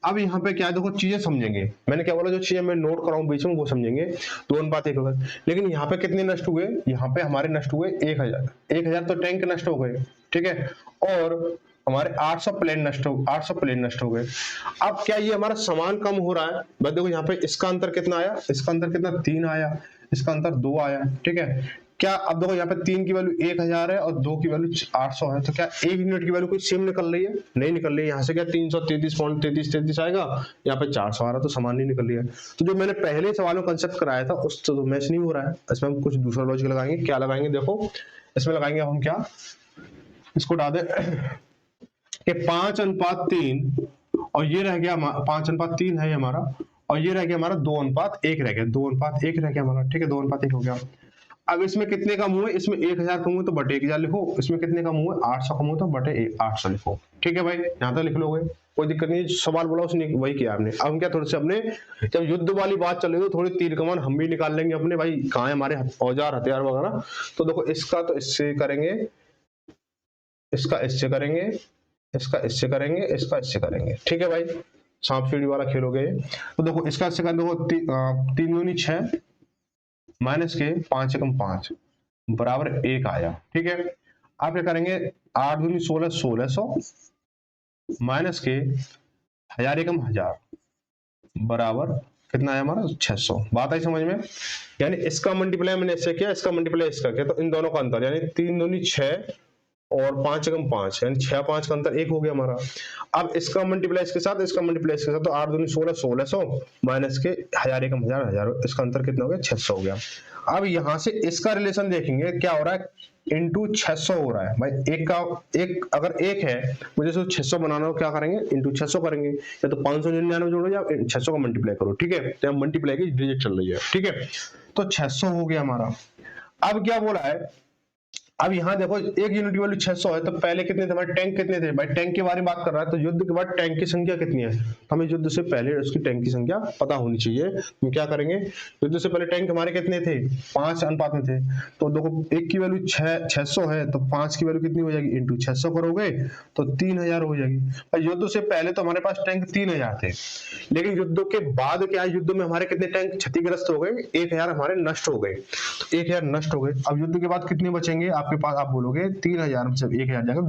अब यहाँ पे क्या है, देखो चीजें समझेंगे, मैंने क्या बोला, जो चीजें मैं नोट कराऊं बीच में वो समझेंगे। 2:1 हो गया, लेकिन यहाँ पे कितने नष्ट हुए, यहाँ पे हमारे नष्ट हुए 1000 तो टैंक नष्ट हो गए, ठीक है, और हमारे 800 प्लेन नष्ट हो गए। अब क्या ये हमारा समान कम हो रहा है, बस देखो यहाँ पे इसका अंतर कितना आया, इसका अंतर कितना 3 आया, इसका अंतर 2 आया, ठीक है। क्या अब देखो यहाँ पे 3 की वैल्यू 1000 है और 2 की वैल्यू 800 है, तो क्या एक यूनिट की वैल्यू कोई सेम निकल रही है, नहीं निकल रही है। यहाँ से क्या 333.33 आएगा, यहाँ पे 400 आ रहा, तो समान नहीं निकल रही है। तो जो मैंने पहले सवाल में कंसेप्ट कराया था उस तो मैच नहीं हो रहा है, इसमें हम कुछ दूसरा लॉजिक लगाएंगे। क्या लगाएंगे, देखो इसमें लगाएंगे हम क्या, इसको डाल दे कि 5:3 और ये रह गया 5:3 है हमारा, और ये रह गया हमारा 2:1 रह गया, 2:1 रह गया हमारा, ठीक है, 2:1 हो गया। अब इसमें कितने कम हुए, इसमें 1000 कम हुए तो बटे 1000 लिखो, इसमें कितने कम हुए 800 कम हुए तो बटे 800 लिखो, ठीक है भाई, यहाँ तक लिख लोगे, कोई दिक्कत नहीं। सवाल बोला उसने वही किया आपने। अब हम क्या थोड़े से अपने, जब युद्ध वाली बात चल रही है तो थोड़ी तीर कमान हम भी निकाल लेंगे अपने, भाई कहाँ है हमारे औजार हथियार वगैरह। तो देखो इसका तो इससे करेंगे, इसका इससे करेंगे, इसका इससे करेंगे, इसका इससे करेंगे, ठीक है भाई, सांप सीढ़ी वाला खेलोगे। तो देखो इसका इससे कर, देखो 3 दूनी 6 माइनस के 5 एकम 5 बराबर 1 आया, ठीक है। आप क्या करेंगे, 8 दूनी 16, 1600 माइनस के 1000 एकम 1000 बराबर कितना आया हमारा 600। बात आई समझ में, यानी इसका मल्टीप्लाई मैंने इससे किया, इसका मल्टीप्लाई इसका किया, तो इन दोनों का अंतर यानी 3 दूनी 6 और 5 एकम 5 यानी 6 5 का अंतर 1 हो गया हमारा। अब इसका मल्टीप्लाई इसके साथ, इसका मल्टीप्लाई इसके साथ, तो 8 दूनी 16, 1600 माइनस के 1000 एकम 1000 1000, इसका अंतर कितना हो गया 600 हो गया। अब यहां से इसका रिलेशन देखेंगे क्या हो रहा है, इंटू 600 हो रहा है भाई, एक अगर एक है मुझे इसको 600 बनाना हो, क्या करेंगे इंटू 600 करेंगे, या तो 599 जोड़ो या 600 का मल्टीप्लाई करो, ठीक है, तो मल्टीप्लाई की डिजिट चल रही है, ठीक है। तो 600 हो गया हमारा। अब क्या बोला है, अब यहाँ देखो एक यूनिट की वैल्यू 600 है, तो पहले कितने थे भाई, टैंक कितने थे भाई, टैंक के बारे में बात कर रहा है, तो युद्ध के बाद टैंक की संख्या कितनी है, हमें युद्ध से पहले उसकी टैंक की संख्या पता होनी चाहिए। हम क्या करेंगे, युद्ध से पहले टैंक हमारे कितने थे, 5 अनुपात में थे, तो देखो एक की वैल्यू 600 है, तो 5 की वैल्यू कितनी हो जाएगी, इंटू 600 करोगे तो 3000 हो जाएगी। और युद्ध से पहले तो हमारे पास टैंक 3000 थे, लेकिन युद्ध के बाद क्या, युद्ध में हमारे कितने टैंक क्षतिग्रस्त हो गए, 1000 हमारे नष्ट हो गए, तो 1000 नष्ट हो गए। अब युद्ध के बाद कितने बचेंगे, आप आपके पास, आप बोलोगे 3000 में से 1000 जाएगा,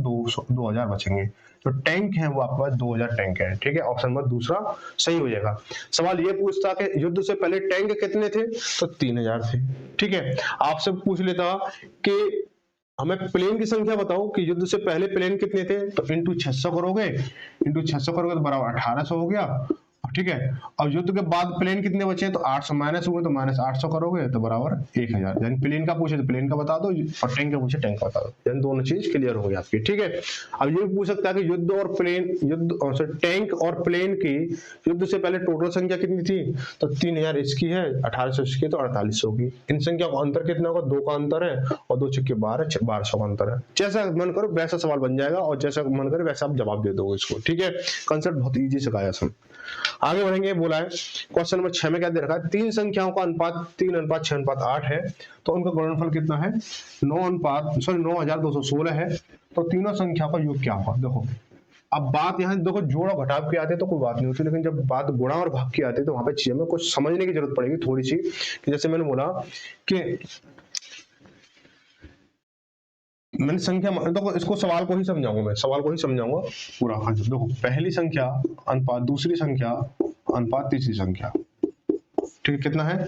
2000 बचेंगे। तो टैंक है वो आपके पास 2000 टैंक है, ठीक है। ऑप्शन नंबर दूसरा सही हो जाएगा। सवाल ये पूछता कि युद्ध से पहले टैंक कितने थे, तो 3000 थे, ठीक है। आपसे पूछ लेता कि हमें प्लेन की संख्या बताओ कि युद्ध से पहले प्लेन कितने थे, तो इंटू 600 करोगे, इंटू 600 करोगे तो बराबर 1800 हो गया, ठीक है। अब युद्ध के बाद प्लेन कितने बचे हैं, तो 800 माइनस हुए तो माइनस 800 करोगे तो बराबर 1000। यानी प्लेन का पूछे तो प्लेन का बता दो, और टैंक का पूछे टैंक का बता दो, यानी दोनों चीज क्लियर हो गई आपकी, ठीक है। अब ये भी पूछ सकता है कि युद्ध और प्लेन, टैंक और प्लेन की युद्ध से पहले टोटल संख्या कितनी थी, तो 3000 इसकी है, 1800 इसकी, तो 4800 की। इन संख्या का अंतर कितना होगा, 2 का अंतर है, और 2 छक्के 12, 1200 का अंतर है। जैसा मन करो वैसा सवाल बन जाएगा, और जैसा मन करे वैसा आप जवाब दे दोगे इसको, ठीक है। कंसेप्ट बहुत ईजी सिखाया सर। आगे बढ़ेंगे, बोला है क्वेश्चन नंबर 6 में क्या दे रखा है, तीन संख्याओं का अनुपात 3:6:8 है, तो उनका गुणनफल कितना है, 9216 है, तो तीनों संख्याओं का योग क्या होगा। देखो अब बात यहाँ देखो, जोड़ और घटाव की आते तो कोई बात नहीं होती, लेकिन जब बात गुणा और भाग की आती है तो वहां पे चीजें में कुछ समझने की जरूरत पड़ेगी थोड़ी सी, कि जैसे मैंने बोला कि मैंने संख्या, देखो इसको सवाल को ही समझाऊंगा, मैं सवाल को ही समझाऊंगा पूरा। हाँ देखो, पहली संख्या अनुपात दूसरी संख्या अनुपात तीसरी संख्या, ठीक है, कितना है,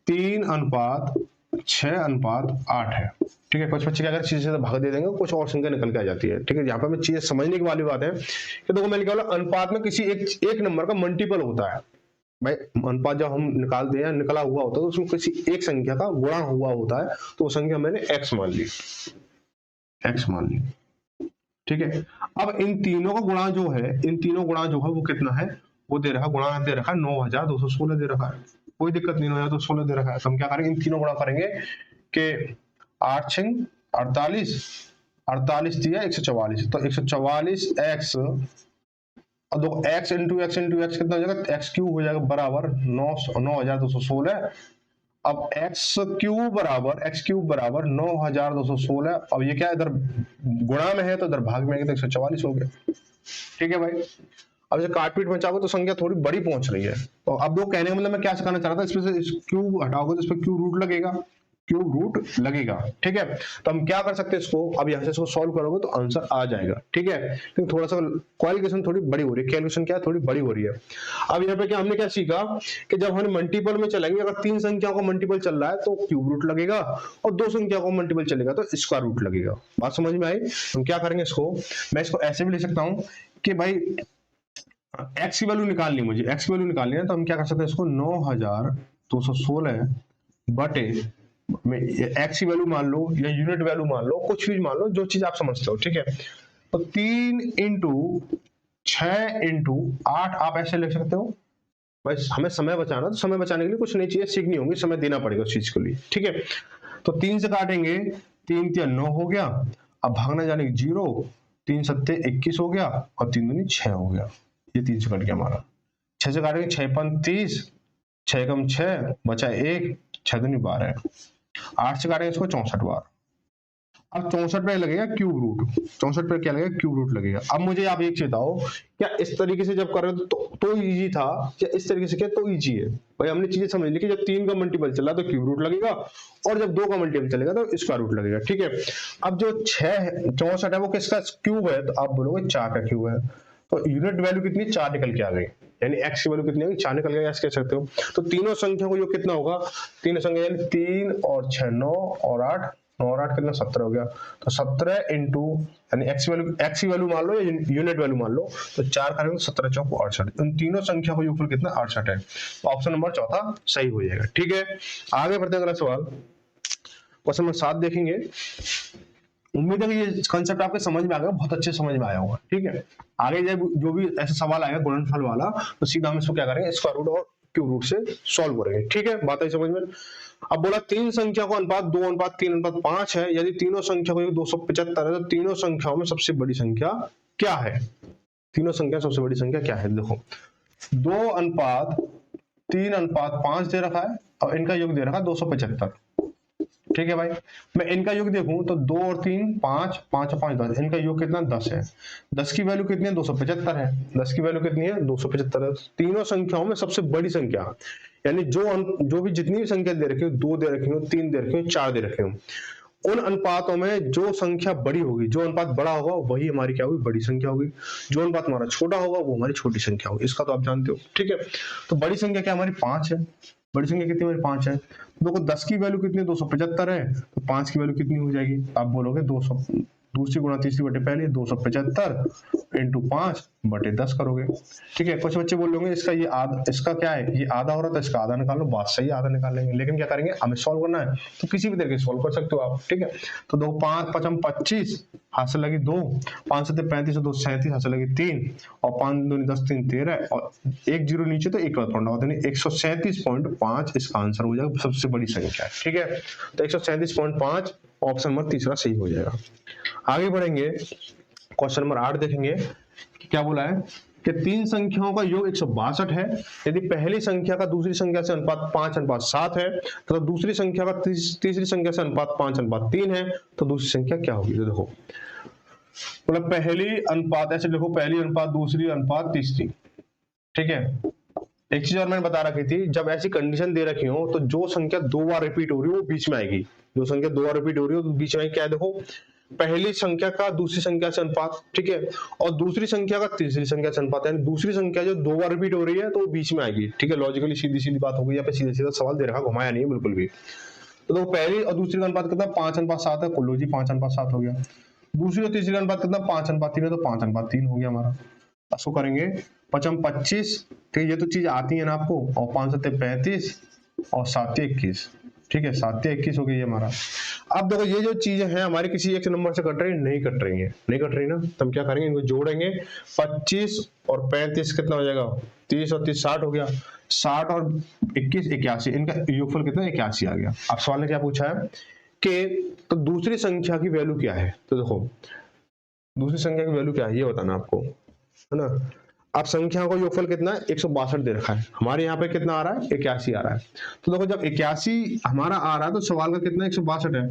3:6:8 है, ठीक है। कुछ बच्चे क्या अगर चीजें से भाग दे देंगे, कुछ और संख्या निकल के आ जाती है, ठीक है। यहाँ पे मैं चीजें समझने की वाली बात है कि देखो मैंने क्या बोला, अनुपात में किसी एक नंबर का मल्टीपल होता है भाई। अनुपात जब हम निकालते हैं, निकला हुआ होता है, तो उसमें किसी एक संख्या का गुणा हुआ होता है, तो वो संख्या मैंने x मान ली, ठीक है। अब इन तीनों का गुणा जो है, वो कितना है, वो दे रखा, गुणा दे रखा है 9216 दे रखा है, कोई दिक्कत नहीं, 9216 दे रखा है। तो हम क्या करेंगे, इन तीनों गुणा करेंगे कि 8 6 48, 48 दिया 144, तो 144x, और दो x इंटू एक्स कितना हो जाएगा, x क्यूब हो जाएगा बराबर 9216। अब x क्यूब बराबर 9216। अब ये क्या इधर गुणा में है तो इधर भाग में है, तो 144 हो गया, ठीक है भाई। अब जब काट पीट मचाओगे तो संख्या थोड़ी बड़ी पहुंच रही है। तो अब वो कहने का मतलब मैं क्या सिखाना चाह रहा था, इसमें से इस क्यूब हटाओगे तो इस पर क्यूब रूट लगेगा, ठीक है। तो हम क्या कर सकते हैं इसको, अब यहाँ से इसको सॉल्व करोगे तो आंसर आ जाएगा, ठीक है। लेकिन थोड़ा सा कैलकुलेशन थोड़ी बड़ी हो रही है, कैलकुलेशन क्या है, थोड़ी बड़ी हो रही है। अब यहाँ पे क्या हमने क्या सीखा कि जब हम मल्टीपल में चलेंगे, अगर 3 संख्याओं का मल्टीपल चल रहा है तो क्यूब रूट लगेगा, और 2 संख्याओं का मल्टीपल चलेगा तो स्क्वायर रूट लगेगा। बात समझ में आई। हम क्या करेंगे इसको, मैं इसको ऐसे भी लिख सकता हूँ कि भाई x की वैल्यू निकालनी है मुझे, x की वैल्यू निकालनी है, तो हम क्या कर सकते हैं इसको 9216 बटे में x की वैल्यू मान लो या यूनिट वैल्यू मान लो, कुछ भी मान लो, जो चीज आप समझते हो, ठीक है। तो 3 × 6 × 8 आप ऐसे लिख सकते हो भाई। हमें समय बचाना, तो समय बचाने के लिए कुछ नई चीजें सीखनी होंगी, समय देना पड़ेगा उस चीज के लिए, ठीक है। तो 3 से काटेंगे, 3 × 9 हो गया, अब भागना जाने 0, 3 7 21 हो गया, और 3 दूनी 6 हो गया, ये 3 से कट गया हमारा। 6 से काटेंगे 6 5 30, 6 कम 6 बचा 1, 6 दूनी 12, 8 से काटेंगे इसको 64 बार। अब 64 पे लगेगा क्यूब रूट, 64 पे क्या लगेगा, क्यूब रूट लगेगा। अब मुझे आप एक चीज बताओ, क्या इस तरीके से जब कर रहे हो तो इजी था, या इस तरीके से क्या तो इजी है भाई। हमने चीजें समझ ली कि जब 3 का मल्टीपल चला तो क्यूब रूट लगेगा, और जब 2 का मल्टीपल चलेगा तो स्क्वायर रूट लगेगा, ठीक है। अब जो 64 है वो किसका क्यूब है, तो आप बोलोगे 4 का क्यूब है, तो यूनिट वैल्यू कितनी, 4 निकल के आ गई, यानी x की वैल्यू कितनी होगी, 4 निकल गया, ऐसे कह सकते हो। तो तीनों संख्या को योग कितना होगा, तीनों संख्या यानी 3 और 6 9 और 8, 9 और 8 कितना 17 हो गया। तो 17 इंटू यानी x की वैल्यू मान लो या यूनिट वैल्यू मान लो, तो 4 करेंगे 17 × 4 = 68। इन तीनों संख्या को योगफल कितना 68 है, तो ऑप्शन नंबर चौथा सही हो जाएगा, ठीक है। आगे बढ़ते हैं अगला सवाल, क्वेश्चन नंबर 7 देखेंगे। उम्मीद है कि ये कांसेप्ट आपके समझ में आ गया, बहुत अच्छे समझ में आया होगा, ठीक है। आगे जब जो भी ऐसा सवाल आएगा गुणनफल वाला, तो सीधा हम इसको क्या करेंगे, स्क्वायर रूट और क्यूब रूट से सॉल्व करेंगे, ठीक है। बात आई समझ में। अब बोला 3 संख्या को अनुपात 2:3:5 है, यदि तीनों संख्या को 275 है, तो तीनों संख्याओं में सबसे बड़ी संख्या क्या है, तीनों संख्या सबसे बड़ी संख्या क्या है। देखो 2:3:5 दे रखा है, और इनका योग दे रखा है 275, ठीक है भाई। मैं इनका योग देखूं तो 2 और 3 5, 5 और 5 10, इनका योग कितना 10 है। 10 की वैल्यू कितनी है, 275 है। 10 की वैल्यू कितनी है, 275 है। तीनों संख्याओं में सबसे बड़ी संख्या, यानी जो भी जितनी भी संख्या दे रखी हो, 2 दे रखी हो, 3 दे रखी हो, 4 दे रखे हो, उन अनुपातों में जो संख्या बड़ी होगी, जो अनुपात बड़ा होगा वही हमारी क्या होगी, बड़ी संख्या होगी। जो अनुपात हमारा छोटा होगा वो हमारी छोटी संख्या होगी। इसका तो आप जानते हो, ठीक है। तो बड़ी संख्या क्या हमारी 5 है। बड़ी संख्या कितनी हमारी 5 है। देखो 10 की वैल्यू कितनी है, 275 है, तो 5 की वैल्यू कितनी हो जाएगी, आप बोलोगे 200, दूसरी गुणा तीसरी बटे पहली, 275 इंटू 5 बटे 10 करोगे, ठीक है। कुछ बच्चे बोल लोगे इसका ये आधा, इसका क्या है, ये आधा हो रहा था, इसका आधा निकालो, बात सही, आधा निकाल लेंगे, लेकिन क्या करेंगे, हमें सॉल्व करना है तो किसी भी तरीके से सॉल्व कर सकते हो आप, ठीक है। तो दो 5 पचम 25, हाथ से लगी 2, 5 से 35 और 2 37, हाथ से लगी 3 और 5 दूनी 10 3 13 और एक जीरो नीचे तो एक पढ़ना होता है, 137.5 इसका आंसर हो जाएगा, सबसे बड़ी संख्या है, ठीक है। तो 137.5 ऑप्शन नंबर तीसरा सही हो जाएगा। आगे बढ़ेंगे, क्वेश्चन नंबर 8 देखेंगे कि क्या बोला है कि तीन संख्याओं का योग 162 है। यदि पहली संख्या का दूसरी संख्या से अनुपात 5:7 है, तो दूसरी संख्या का तीसरी संख्या से अनुपात 5:3 है, तो दूसरी संख्या क्या होगी। तो देखो मतलब पहली अनुपात, ऐसे देखो पहली अनुपात दूसरी अनुपात तीसरी, ठीक है। एक चीज और मैंने बता रखी थी, जब ऐसी कंडीशन दे रखी हो तो जो संख्या 2 बार रिपीट हो रही है वो बीच में आएगी। जो संख्या 2 बार रिपीट हो रही है तो बीच में क्या है, देखो पहली संख्या का दूसरी संख्या से अनुपात, ठीक है, और दूसरी संख्या का तीसरी संख्या से अनुपात, यानी दूसरी संख्या जो 2 बार रिपीट हो रही है तो वो बीच में आएगी, ठीक है। लॉजिकली सीधी सीधी बात हो गई, यहाँ पे सीधा सीधा सवाल दे रखा, घुमाया नहीं है बिल्कुल भी। तो देखो पहली और दूसरी का अनुपात कितना, 5:7 है, कुल्लू जी 5:7 हो गया। दूसरी और तीसरी का अनुपात कितना, 5:3 है, तो 5:3 हो गया हमारा। इसको करेंगे 5×25, ठीक है, ये तो चीज आती है ना आपको, और 5×7 = 35 और 7×21, ठीक है, 7×21 हो गई हमारा। अब देखो ये जो चीजें हैं हमारी किसी एक नंबर से कट रही, नहीं कट रही है, नहीं कट रही ना, तो हम क्या करेंगे, इनको जोड़ेंगे। 25 और 35 कितना हो जाएगा, 30 और 30 60 हो गया। 60 और 21 81, इनका योगफल कितना, 81 आ गया। अब सवाल ने क्या पूछा है कि तो दूसरी संख्या की वैल्यू क्या है। तो देखो दूसरी संख्या की वैल्यू क्या है ये बताना आपको, है ना। अब संख्या को योगफल कितना है, 162 दे रखा है, हमारे यहाँ पे कितना आ रहा है, 81 आ रहा है। तो देखो जब 81 हमारा आ रहा है तो सवाल का कितना 162 है,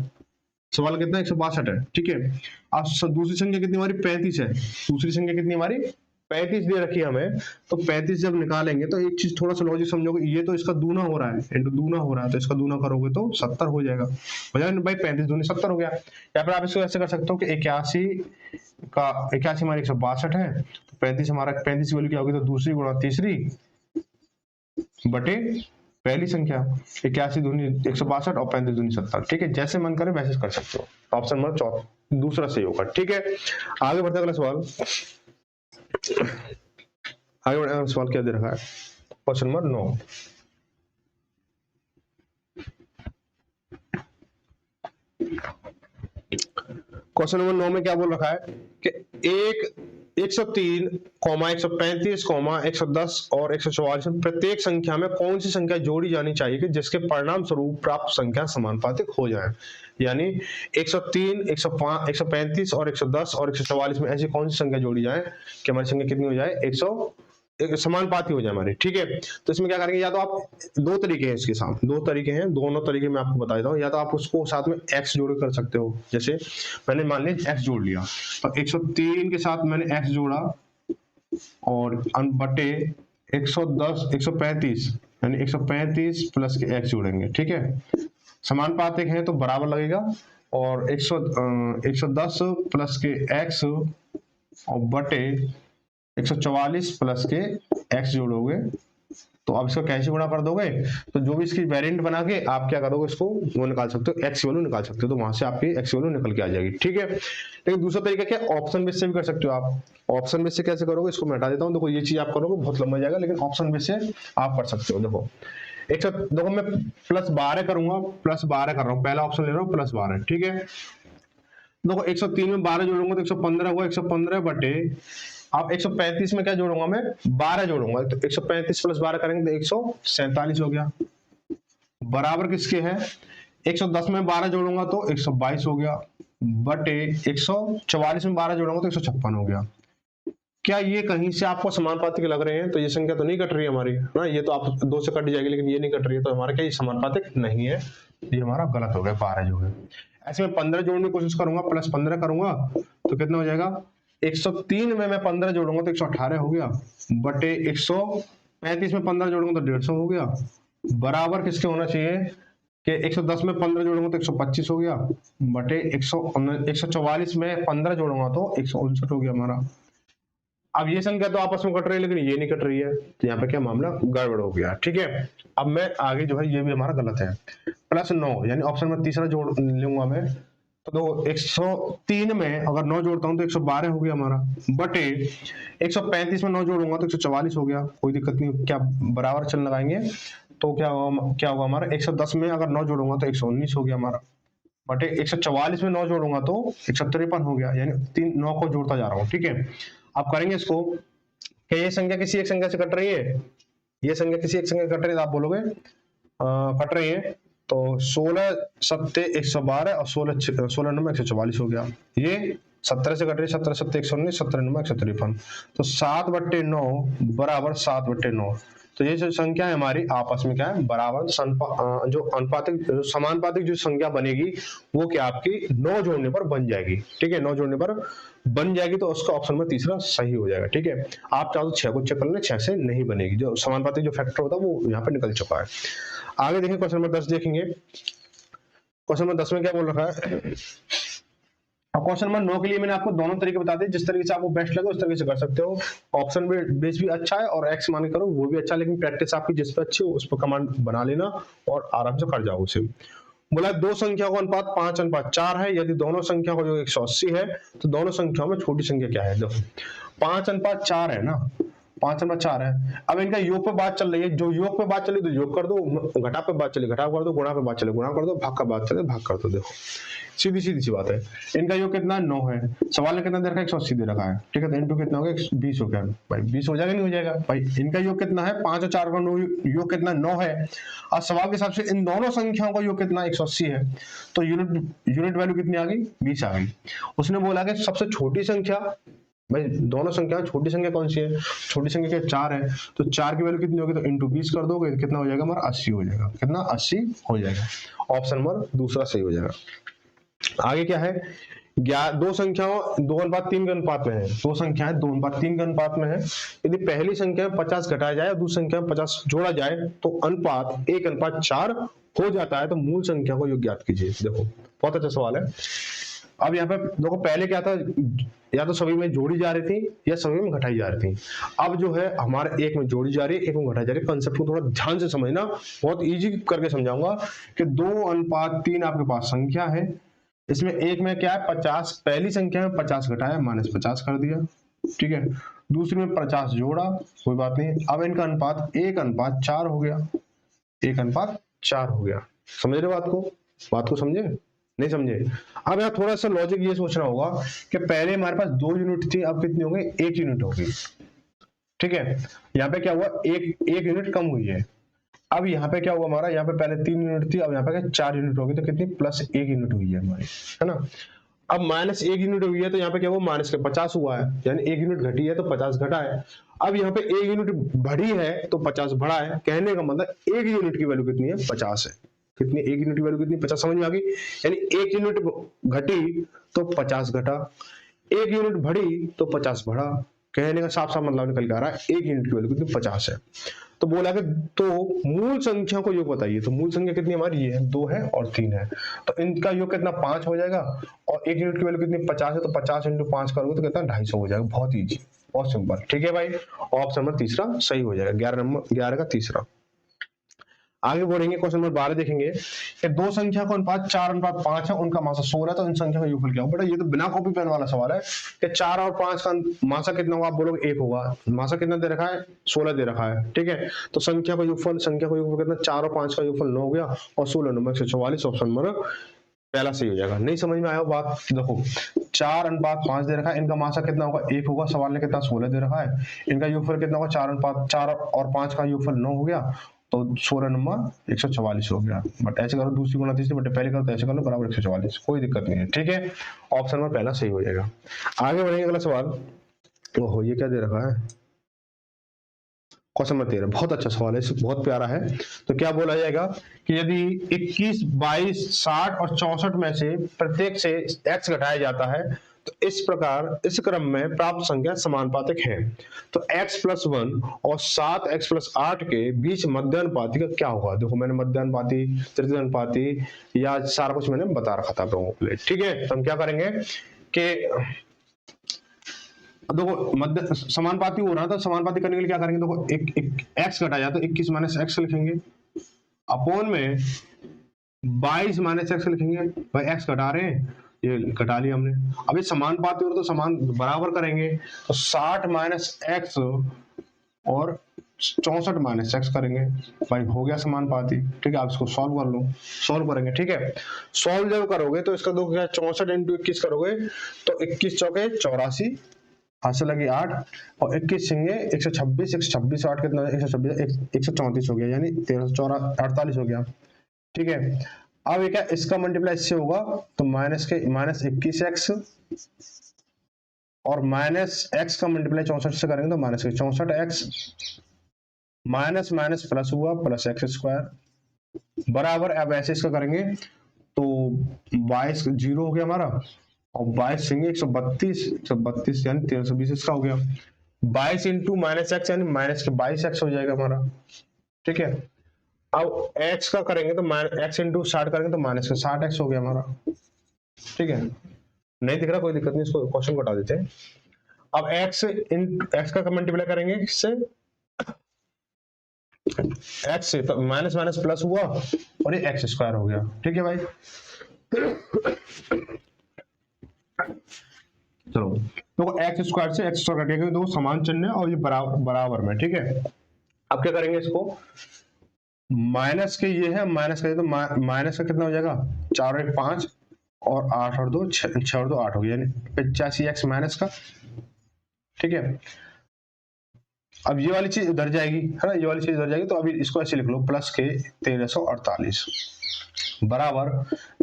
सवाल कितना 162 है, ठीक है। अब दूसरी संख्या कितनी हमारी 35 है, दूसरी संख्या कितनी हमारी 35 दे रखी है हमें, तो 35 जब निकालेंगे तो एक चीज थोड़ा सा लॉजिक समझोगे, ये तो इसका दूना हो रहा है, इंटू दूना हो रहा है, तो इसका दूना करोगे तो 70 हो जाएगा, भाई 35 दूनी 70 हो गया। या फिर आप इसको ऐसे कर सकते हो कि 81 का 81 हमारी 162 है, तो 35 हमारा 35 की वैल्यू क्या होगी, तो दूसरी गुणा तीसरी बटे पहली संख्या, 81 दूनी 162 और 35 दूनी 70, ठीक है। जैसे मन करे वैसे कर सकते हो। ऑप्शन नंबर दूसरा सही होगा, ठीक है। आगे बढ़ते अगला सवाल, आगे बढ़े अगला सवाल क्या दे रखा है, क्वेश्चन नंबर 9। क्वेश्चन नंबर 9 में क्या बोल रखा है कि एक 103, 135, 110 और 144 में प्रत्येक संख्या में कौन सी संख्या जोड़ी जानी चाहिए कि जिसके परिणाम स्वरूप प्राप्त संख्या समानुपातिक हो जाए। यानी 103, 105, 135 और 110 और 144 में ऐसी कौन सी संख्या जोड़ी जाए कि हमारी संख्या कितनी हो जाए, 100 एक समानुपाती हो जाए हमारी, ठीक है। तो इसमें क्या करेंगे, या तो आप दो तरीके हैं इसके साथ, दो तरीके हैं, दोनों तरीके मैं आपको बता देता हूँ। या तो आप उसको साथ में x जोड़ कर सकते हो, जैसे मैंने मान लिया x जोड़ लिया, तो 103 के साथ मैंने x जोड़ा और बटे 110 135 यानी 135 प्लस के x जोड़ेंगे, ठीक है। समानुपातिक है तो बराबर लगेगा, और 110 प्लस के x और बटे 144 प्लस के x जोड़ोगे, तो अब इसको कैसे गुणा कर दोगे, तो जो भी इसकी वेरिएंट बना के आप क्या करोगे, इसको वो निकाल सकते हो, x वैल्यू निकाल सकते हो, तो वहां से आपकी x वैल्यू निकल के आ जाएगी, ठीक है। लेकिन दूसरा तरीका क्या, ऑप्शन बेस से भी कर सकते हो आप। ऑप्शन बेस से कैसे करोगे, इसको मैं हटा देता हूँ। देखो ये चीज आप करोगे बहुत लंबा जाएगा, लेकिन ऑप्शन बेस से आप कर सकते हो। देखो देखो मैं +12 करूंगा, +12 कर रहा हूँ, पहला ऑप्शन ले रहा हूँ +12, ठीक है। देखो 103 में 12 जोड़ूंगा तो 115 हुआ, 115 बटे, अब 135 में क्या जोड़ूंगा मैं, 12 जोड़ूंगा, तो 135 + 12 करेंगे तो 147 हो गया, बराबर किसके है, 110 में 12 जोड़ूंगा तो 122 हो गया, बटे 144 में 12 जोड़ूंगा तो 156 हो गया। क्या ये कहीं से आपको समानुपातिक लग रहे हैं, तो ये संख्या तो नहीं कट रही है हमारी ना, ये तो आप 2 से कट जाएगी, लेकिन ये नहीं कट रही है, तो हमारा क्या ये समानुपातिक नहीं है, ये हमारा गलत हो गया, 12 जो है। ऐसे में 15 जोड़ने की कोशिश करूंगा, +15 करूंगा तो कितना हो जाएगा, 103 में मैं 15 जोड़ूंगा तो 118 हो गया, बटे 135 में 15 जोड़ूंगा तो 150 हो गया, बराबर किसके होना चाहिए, कि 110 में 15 जोड़ूंगा तो 125 हो गया, बटे 144 में 15 जोड़ूंगा तो 159 हो गया हमारा। अब ये संख्या तो आपस में कट रही है लेकिन ये नहीं कट रही है, तो यहाँ पे क्या मामला गड़बड़ हो गया। ठीक है, अब मैं आगे जो है ये भी हमारा गलत है। +9 यानी ऑप्शन में तीसरा जोड़ लूंगा मैं, तो दो 103 में अगर 9 जोड़ता हूं तो 112 हो गया हमारा, बटे 135 में 9 जोड़ूंगा तो 144 हो गया। कोई दिक्कत नहीं, क्या बराबर चिन्ह लगाएंगे तो क्या होगा हमारा, 110 में अगर 9 जोड़ूंगा तो 119 हो गया हमारा, बटे 144 में 9 जोड़ूंगा तो 153 हो गया, यानी 9 को जोड़ता जा रहा हूँ। ठीक है, अब करेंगे इसको कि ये संख्या किसी एक संख्या से कट रही है, ये संख्या किसी एक संख्या से कट रही है, तो आप बोलोगे कट रही है, तो 16 सत्ते 112 और 16 9 144 हो गया। ये 17 से कट रही है, 17 सत्ते 119, 17 9 153, तो 7/9 बराबर 7/9। तो ये जो संख्या है हमारी आपस में क्या है, बराबर जो अनुपातिक समानुपातिक जो संख्या बनेगी वो क्या आपकी 9 जोड़ने पर बन जाएगी। ठीक है, 9 जोड़ने पर बन जाएगी, तो उसका ऑप्शन में तीसरा सही हो जाएगा। ठीक है, आप चाहो तो 6 को चेक कर लें, 6 से नहीं बनेगी, जो समानुपातिक जो फैक्टर होता है वो यहाँ पे निकल चुका है। आगे देखें, क्वेश्चन नंबर 10 देखेंगे। क्वेश्चन नंबर 10 में क्या बोल रखा है, अब क्वेश्चन नंबर 9 के लिए मैंने आपको दोनों तरीके बता दिए, जिस तरीके से आपको बेस्ट लगे उस तरीके से कर सकते हो। ऑप्शन बेस भी अच्छा है और एक्स मान के करो वो भी अच्छा, लेकिन प्रैक्टिस आपकी जिस पे अच्छी हो उस पर कमांड बना लेना और आराम से कर जाओ उसे। बोला दो संख्याओं का अनुपात 5:4 है, यदि दोनों संख्या को जो 180 है तो दोनों संख्याओं में छोटी संख्या क्या है। देखो 5:4 है ना, 5:4 है। अब इनका योग पे बात चल रही है, जो योग पे बात चली तो योग कर दो, घटा पे बात चली घटा कर दो, गुणा पे बात चले गुणा कर दो, भाग का बात चले भाग कर दो। देखो सीधी सीधी सी बात है। इनका योग कितना 9 है, सवाल ने कितना दे रखा है 180 दे रखा है। ठीक है, तो इनटू कितना हो गया 20 हो गया भाई, 20 हो जाएगा नहीं हो जाएगा भाई। इनका योग कितना है 5 और 4 का योग कितना 9 है, और सवाल के हिसाब से इन दोनों संख्याओं का योग कितना 180 है, तो यूनिट वैल्यू कितनी आ गई 20 आ गई। उसने बोला कि सबसे छोटी संख्या, भाई दोनों संख्या छोटी संख्या कौन सी है, छोटी संख्या क्या 4 है, तो 4 की वैल्यू कितनी होगी, तो इंटू 20 कर दोगे कितना हो जाएगा हमारा 80 हो जाएगा। कितना 80 हो जाएगा, ऑप्शन नंबर दूसरा सही हो जाएगा। आगे क्या है, दो संख्याओं 2:3 के अनुपात में है, दो संख्याएं 2:3 के अनुपात में है। यदि पहली संख्या में 50 घटाया जाए और दूसरी संख्या में 50 जोड़ा जाए तो अनुपात 1:4 हो जाता है, तो मूल संख्या को योग ज्ञात कीजिए। देखो बहुत अच्छा सवाल है। अब यहाँ पे देखो पहले क्या था, या तो सभी में जोड़ी जा रही थी या सभी में घटाई जा रही थी। अब जो है हमारे एक में जोड़ी जा रही है एक में घटाई जा रही है। कंसेप्ट को थोड़ा ध्यान से समझना, बहुत इजी करके समझाऊंगा कि 2:3 आपके पास संख्या है, इसमें एक में क्या है 50, पहली संख्या में 50 घटाया -50 कर दिया। ठीक है, दूसरी में 50 जोड़ा, कोई बात नहीं। अब इनका अनुपात 1:4 हो गया, 1:4 हो गया। समझ रहे बात को समझे नहीं समझे। अब यहाँ थोड़ा सा लॉजिक ये सोचना होगा कि पहले हमारे पास 2 यूनिट थी, अब कितनी हो गई 1 यूनिट होगी। ठीक है, यहाँ पे क्या हुआ एक यूनिट कम हुई है। अब यहाँ पे क्या हुआ हमारा, यहाँ पे पहले 3 यूनिट थी, अब यहाँ पे 4 यूनिट होगी, तो कितनी +1 यूनिट हुई है हमारी, है ना। अब -1 यूनिट हुई है तो यहाँ पे क्या हुआ माइनस 50 हुआ है, यानी 1 यूनिट घटी है तो 50 घटा है। अब यहाँ पे 1 यूनिट बढ़ी है तो 50 बढ़ा है। कहने का मतलब 1 यूनिट की वैल्यू कितनी है 50 है। कितनी 1 यूनिट की वैल्यू कितनी 50, समझ में आ गई। यानी 1 यूनिट घटी तो 50 घटा, 1 यूनिट बढ़ी तो 50 बढ़ा। कहने का साफ साफ मतलब निकल के आ रहा है 1 यूनिट की वैल्यू कितनी 50 है। तो बोला कि तो मूल संख्या को योग बताइए, तो मूल संख्या कितनी हमारी ये है 2 है और 3 है, तो इनका योग कितना 5 हो जाएगा, और 1 यूनिट की वैल्यू कितनी 50 है, तो 50 × 5 करोगे तो कितना 250 हो जाएगा। बहुत इजी, बहुत सिंपल। ठीक है भाई, ऑप्शन नंबर तीसरा सही हो जाएगा, 11 का तीसरा। आगे बढ़ेंगे, क्वेश्चन नंबर 12 देखेंगे कि दो संख्या का अनुपात 4:5 है, उनका मासा 16 है, तो इन संख्या का योगफल क्या होगा। बेटा ये तो बिना कॉपी पेन वाला सवाल है कि 4 और 5 का मासा कितना होगा, आप बोलोगे 1 होगा। मासा कितना दे रखा है 16 दे रखा है। ठीक है, तो संख्या का योगफल कितना 4 और 5 का योगफल 9 हो गया, और 16 9 144, ऑप्शन नंबर पहला सही हो जाएगा। नहीं समझ में आया बात, देखो 4:5 दे रखा है, इनका मासा कितना होगा 1 होगा, सवाल ने कितना 16 दे रखा है, इनका योगफल कितना होगा 4 और 5 का योगफल 9 हो गया, तो 16 नंबर 144 हो गया। बट ऐसे करो दूसरी गुणा तीसरी, बट पहले करो तो ऐसे करो बराबर 144, कोई दिक्कत नहीं है। ठीक है, ऑप्शन नंबर पहला सही हो जाएगा। आगे बढ़ेंगे, अगला सवाल। ओहो ये क्या दे रखा है, क्वेश्चन नंबर 13, बहुत अच्छा सवाल है, बहुत प्यारा है। तो क्या बोला जाएगा कि यदि 21, 22, 60 और 64 में से प्रत्येक से x घटाया जाता है तो इस प्रकार इस क्रम में प्राप्त संख्या समानुपातिक है। तो x+1 और 7x+8 के बीच मध्यानुपाती का क्या होगा? देखो मैंने मध्यानुपाती, तृतीय अनुपाती या सारा कुछ मैंने बता रखा था आप लोगों के लिए, ठीक है। तो हम क्या करेंगे कि देखो मध्य समानुपाती हो रहा था, समानुपाती करने के लिए क्या करेंगे, देखो एक x घटा जाए तो 21 माइनस एक्स लिखेंगे, अपोन में 22 माइनस एक्स लिखेंगे। भाई x घटा रहे हैं, ये घटा लिया हमने। अब ये समानुपाती हो तो समान बराबर करेंगे, तो 60 माइनस एक्स और 64 माइनस एक्स करेंगे। भाई हो गया समानुपाती, ठीक है। आप इसको सॉल्व कर लो, सॉल्व करेंगे, ठीक है। सॉल्व जब करोगे तो इसका देखो क्या 64 इंटू 21 करोगे तो 21 चौके 84, हाथ से लगी 8 और 21 सिंगे 126, 126 8 कितना 126 134 हो गया, यानी 1348 हो गया, ठीक है। अब ये क्या इसका मल्टीप्लाई इससे होगा तो माइनस 21x और माइनस एक्स का मल्टीप्लाई 64 से करेंगे तो minus 64x minus minus plus हुआ प्लस एक्स स्क्वायर बराबर। अब ऐसे इसका करेंगे तो 22 जीरो हो गया हमारा और 22 सिंगे 132 यानी 1320 इसका हो गया। 22 इंटू माइनस एक्स यानी माइनस के 22x हो जाएगा हमारा, ठीक है। अब x का करेंगे तो x इंटू 60 करेंगे तो माइनस का 60x हो गया हमारा, ठीक है। नहीं दिख रहा कोई दिक्कत नहीं, इसको क्वेश्चन को हटा देते हैं। अब x का मल्टीप्लाई करेंगे इससे x से तो माइनस माइनस प्लस हुआ और ये एक्स स्क्वायर हो गया, ठीक है भाई। चलो तो एक्स स्क्वायर से एक्स स्क्वायर कटेगा, दो समान चिन्ह है और ये बराबर में, ठीक है। अब क्या करेंगे इसको माइनस के ये है माइनस का तो माइनस का कितना हो जाएगा 4 और 1 5 और 8 और 2 6 और 2 8 हो गया, यानी 85x माइनस का, ठीक है। अब ये वाली चीज उधर जाएगी है ना, ये वाली चीज उधर जाएगी तो अभी इसको ऐसे लिख लो प्लस के 1348 बराबर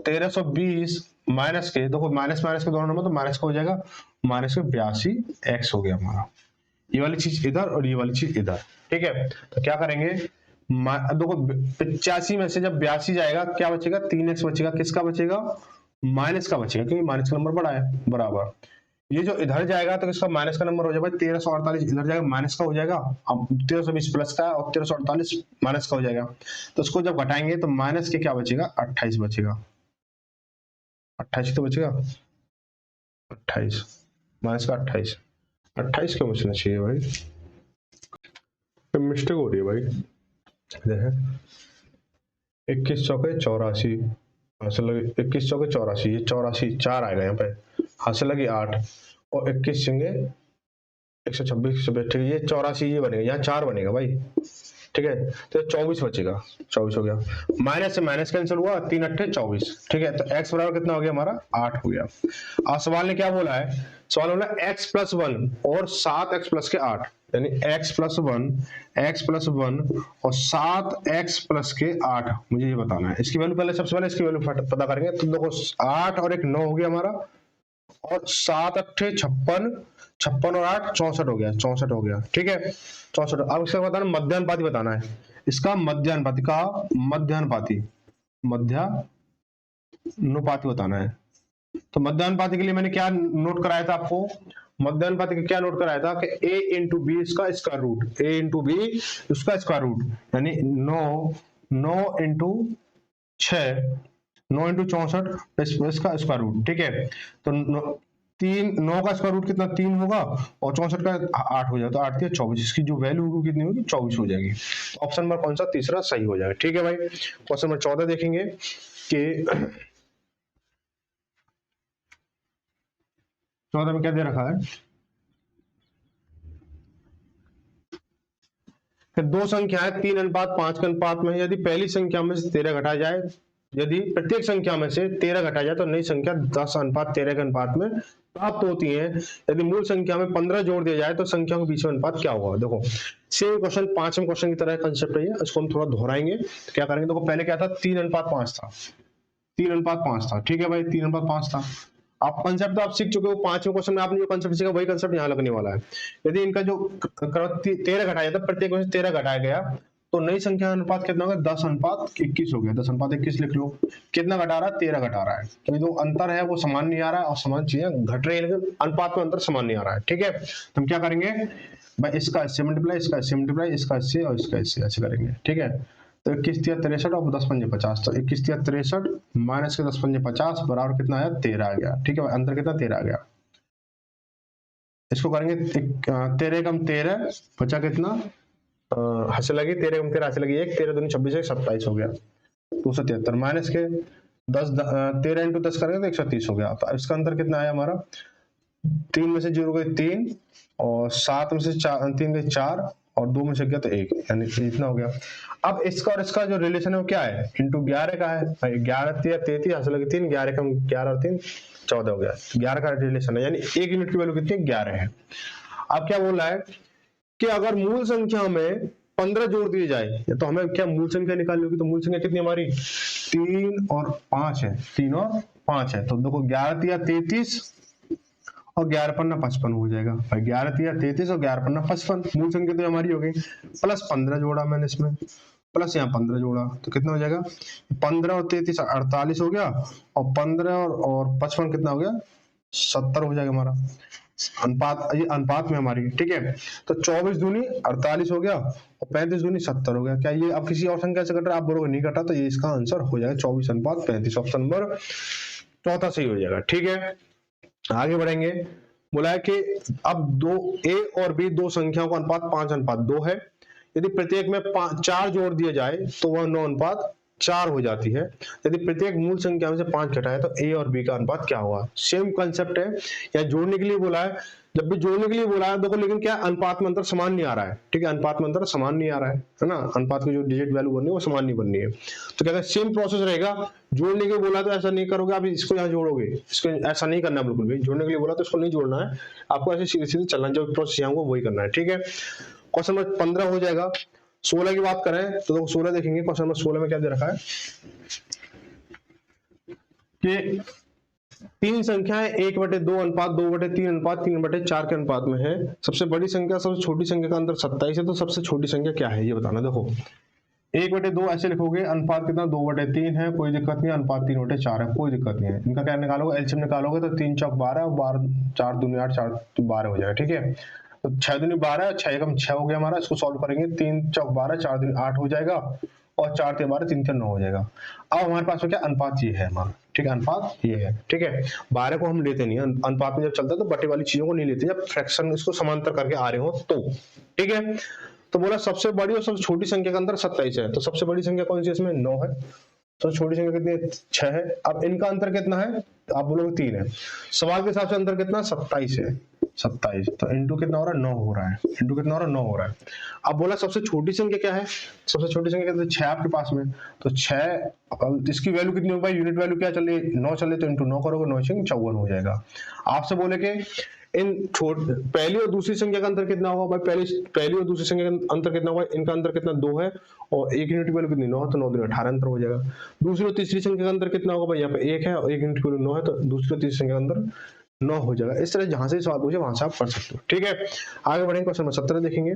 1320 माइनस के, देखो माइनस माइनस के दोनों नंबर तो माइनस का हो जाएगा माइनस के 82x हो गया हमारा। ये वाली चीज इधर और ये वाली चीज इधर, ठीक है। तो क्या करेंगे देखो 85 में से जब 82 जाएगा क्या बचेगा 3x बचेगा, किसका बचेगा माइनस का बचेगा क्योंकि माइनस का नंबर बड़ा है बराबर। ये जो इधर जाएगा तो इसका माइनस का नंबर हो जाएगा 1348 इधर जाएगा माइनस का हो जाएगा, अब 1320 प्लस का और 1348 माइनस का हो जाएगा। तो उसको जब घटाएंगे तो माइनस के क्या बचेगा 28 बचेगा, 28 तो बचेगा 28 माइनस का 28 क्यों बचना चाहिए भाई, मिस्टेक हो रही है भाई। देखें 21 चौके 84 हासिल लगी 21 चौके 84, ये 84 4 आएगा यहाँ पे, हासिल लगी 8 और 21 सिंगे 126 ठीक है, ये 84 ये बनेगा, यहाँ 4 बनेगा भाई, ठीक है। तो 24 बचेगा, 24 हो गया, माइनस से माइनस कैंसिल हुआ 3 8 24, ठीक है। तो x बराबर कितना हो गया हमारा 8 हो गया। अब सवाल ने क्या बोला है, सवाल बोला x+1 और 7x प्लस के 8 यानी x+1 और 7x प्लस के 8 मुझे ये बताना है। इसकी वैल्यू पहले सबसे पहले इसकी वैल्यू पता करेंगे। तो देखो 8 और 1 9 हो गया हमारा और 7 8 56 56 और 8 64 हो गया, 64 हो गया, ठीक है 64। अब इसका बताना मध्यानुपाती बताना है, इसका मध्यानुपाती बताना है। तो मध्यानुपाती के लिए मैंने क्या नोट कराया था आपको, मध्यानुपाती का क्या नोट कराया था कि a इंटू बी इसका square root, a into B उसका स्क्वायर रूट यानी 9 इंटू 6 9 इंटू 64 इसका स्क्वायर रूट, ठीक है। तो 9 का स्क्वायर रूट कितना 3 होगा और 64 का 8 हो जाएगा, तो 8 24, इसकी जो वैल्यू होगी कितनी होगी 24 हो जाएगी। ऑप्शन नंबर कौन सा तीसरा सही हो जाएगा, ठीक है भाई। क्वेश्चन नंबर 14 देखेंगे कि 14 में क्या दे रखा है कि दो संख्याएं 3:5 के अनुपात में, यदि पहली संख्या में से 13 घटाया जाए, यदि प्रत्येक संख्या में से 13 घटाया जाए तो नई संख्या 10:13 के अनुपात में प्राप्त होती है। यदि मूल संख्या में 15 जोड़ दिया जाए तो संख्या के बीच में अनुपात क्या होगा। देखो सेम क्वेश्चन 5वें क्वेश्चन की तरह कंसेप्ट है, इसको हम थोड़ा दोहराएंगे। तो क्या करेंगे, देखो पहले क्या था 3:5 था, 3:5 था, ठीक है भाई 3:5 था। आप कंसेप्ट तो आप सीख चुके हो, 5वें क्वेश्चन में आपने जो कंसेप्ट सीखा वही कंसेप्ट यहाँ लगने वाला है। यदि इनका जो 13 घटाया जाता, प्रत्येक में से 13 घटाया गया तो नई संख्या का अनुपात कितना होगा, 10:21 हो गया। 10:21 लिख लो। कितना घटा रहा है, 13 घटा रहा है। तो जो अंतर है वो समान नहीं आ रहा है, और समान चीजें घट रही है लेकिन अनुपात में अंतर समान नहीं आ रहा है। ठीक है, तो हम क्या करेंगे भाई, इसका 80 मल्टीप्लाई, इसका 80 मल्टीप्लाई, इसका 80 और इसका 80 ऐसे करेंगे। ठीक है, तो 21×3 = 63 और 10×5 = 50। तो 21×63 माइनस के 10×5 बराबर कितना आया, 13 आ गया। ठीक है, अंतर कितना, 13 आ गया। इसको करेंगे 13 कम 13 बचा कितना, हंसे लगी 13 कम 13 हंसे लगी 1, 13 दूनी 26 27 हो गया 273 माइनस के 13 × 10 करेंगे तो 130 हो गया। तो इसका अंतर कितना आया हमारा, 3 में से 0 गए 3 और 7 में से 3 गए 4 और 2 में से गया तो 1, यानी इतना हो गया। अब इसका और इसका जो रिलेशन है वो क्या है, इंटू 11 का है भाई। 11 3 33 हंसे लगे 3, 11 कम 11 और 3 14 हो गया। 11 का रिलेशन है, यानी 1 यूनिट की वैल्यू कितनी, 11 है। अब क्या बोल रहा है कि अगर मूल संख्या में 15 जोड़ दिए जाए, तो हमें क्या मूल संख्या निकालनी होगी। तो मूल संख्या कितनी हमारी, 3 और 5 है, 3 और 5 है। तो देखो 11 3 33 और 11 5 55 हो जाएगा भाई। 11 3 33 और 11 5 55 मूल संख्या तो हमारी हो गई। प्लस 15 जोड़ा मैंने इसमें, प्लस यहाँ 15 जोड़ा तो कितना हो जाएगा, 15 और 33 48 हो गया, और 15 और 55 कितना हो गया, 70 हो जाएगा हमारा अनुपात। ये अनुपात में हमारी, ठीक है। तो 24 दूनी 48 हो गया और 35 दूनी 70 हो गया। क्या ये अब किसी और संख्या से कट रहा है, आप बोलोगे नहीं कटा, तो ये इसका आंसर हो जाएगा 24:35। ऑप्शन नंबर चौथा सही हो जाएगा। ठीक है, आगे बढ़ेंगे। बोला है कि अब दो ए और बी दो संख्याओं का अनुपात 5:2 है। यदि प्रत्येक में 4 जोड़ दिया जाए तो वह 9:4 हो जाती है। यदि प्रत्येक मूल संख्या में से 5 घटाए तो ए और बी का अनुपात क्या होगा। सेम कंसेप्ट है, या जोड़ने के लिए बोला है। जब भी जोड़ने के लिए बोला है देखो, लेकिन क्या अनुपात में अंतर समान नहीं आ रहा है। ठीक है, अनुपात में अंतर समान नहीं आ रहा है ना, अनुपात की जो डिजिट वैल्यू बननी है वो समान नहीं बननी है। तो क्या सेम प्रोसेस रहेगा। जोड़ने के लिए बोला तो ऐसा नहीं करोगे आप, इसको यहाँ जोड़ोगे, इसको ऐसा नहीं करना बिल्कुल भी। जोड़ने के लिए बोला तो इसको नहीं जोड़ना है, आपको ऐसे सीधे सीधे चलना, जो प्रोसेस यहाँ वही करना है। ठीक है, क्वेश्चन नंबर 15 हो जाएगा। 16 की बात करें तो 16 देखेंगे। क्वेश्चन नंबर 16 में क्या दे रखा है कि तीन संख्याएं 1/2 अनुपात 2/3 अनुपात 3/4 के अनुपात में है। सबसे बड़ी संख्या सबसे छोटी संख्या का अंतर 27 है। तो सबसे छोटी संख्या क्या है ये बताना। देखो 1/2 ऐसे लिखोगे, अनुपात कितना 2/3 है, कोई दिक्कत नहीं। अनुपात 3/4 है, कोई दिक्कत नहीं है। इनका क्या निकालोगे, एलसीएम निकालोगे तो 3 चौक 12 और 12 4 दूनी 8 4 12 हो जाएगा। ठीक है, तो 6 दूनी 12, 6 एकम 6 हो गया हमारा। इसको सॉल्व करेंगे, 3 चौक 12 4 दूनी 8 हो जाएगा और 4 3 12 3 3 9 हो जाएगा। अब हमारे पास क्या अनुपात ये है हमारा। ठीक है, अनुपात ये है। ठीक है, 12 को हम लेते नहीं है अनुपात में, जब चलता है तो बटे वाली चीजों को नहीं लेते, जब फ्रैक्शन इसको समांतर करके आ रहे हो तो। ठीक है, तो बोला सबसे बड़ी और सबसे छोटी संख्या का अंतर 27 है। तो सबसे बड़ी संख्या कौन सी है इसमें, 9 है। तो छोटी संख्या कितनी है, 6 है। अब इनका अंतर कितना है, आप बोलोगे 3 है। सवाल के हिसाब से अंतर कितना, 27 है। 27 तो इंटू कितना हो रहा है, 9 हो रहा है। इंटू कितना हो रहा है, 9 हो रहा है। अब बोला सबसे छोटी संख्या क्या है, सबसे छोटी संख्या कितनी, 6 आपके पास में। तो 6, इसकी वैल्यू कितनी हो भाई, यूनिट वैल्यू क्या चल रही है, 9 चले, तो इंटू 9 करोगे, 9 से 54 हो जाएगा। आपसे बोले कि इन पहली और दूसरी संख्या का अंतर कितना होगा भाई, पहली और दूसरी संख्या का अंतर कितना होगा, इनका अंतर कितना 2 है और एक यूनिट वैल्यू कितनी 9 है, तो 9 दूनी 18 अंतर हो जाएगा। दूसरी और तीसरी संख्या का अंतर कितना होगा भाई, यहाँ पे 1 है और एक यूनिट वैल्यू 9 है, तो दूसरी और तीसरी संख्या का अंतर 9 हो जाएगा। इस तरह जहां से सवाल पूछे वहां से आप पढ़ सकते हो। ठीक है, आगे बढ़ेंगे। क्वेश्चन नंबर 17 देखेंगे।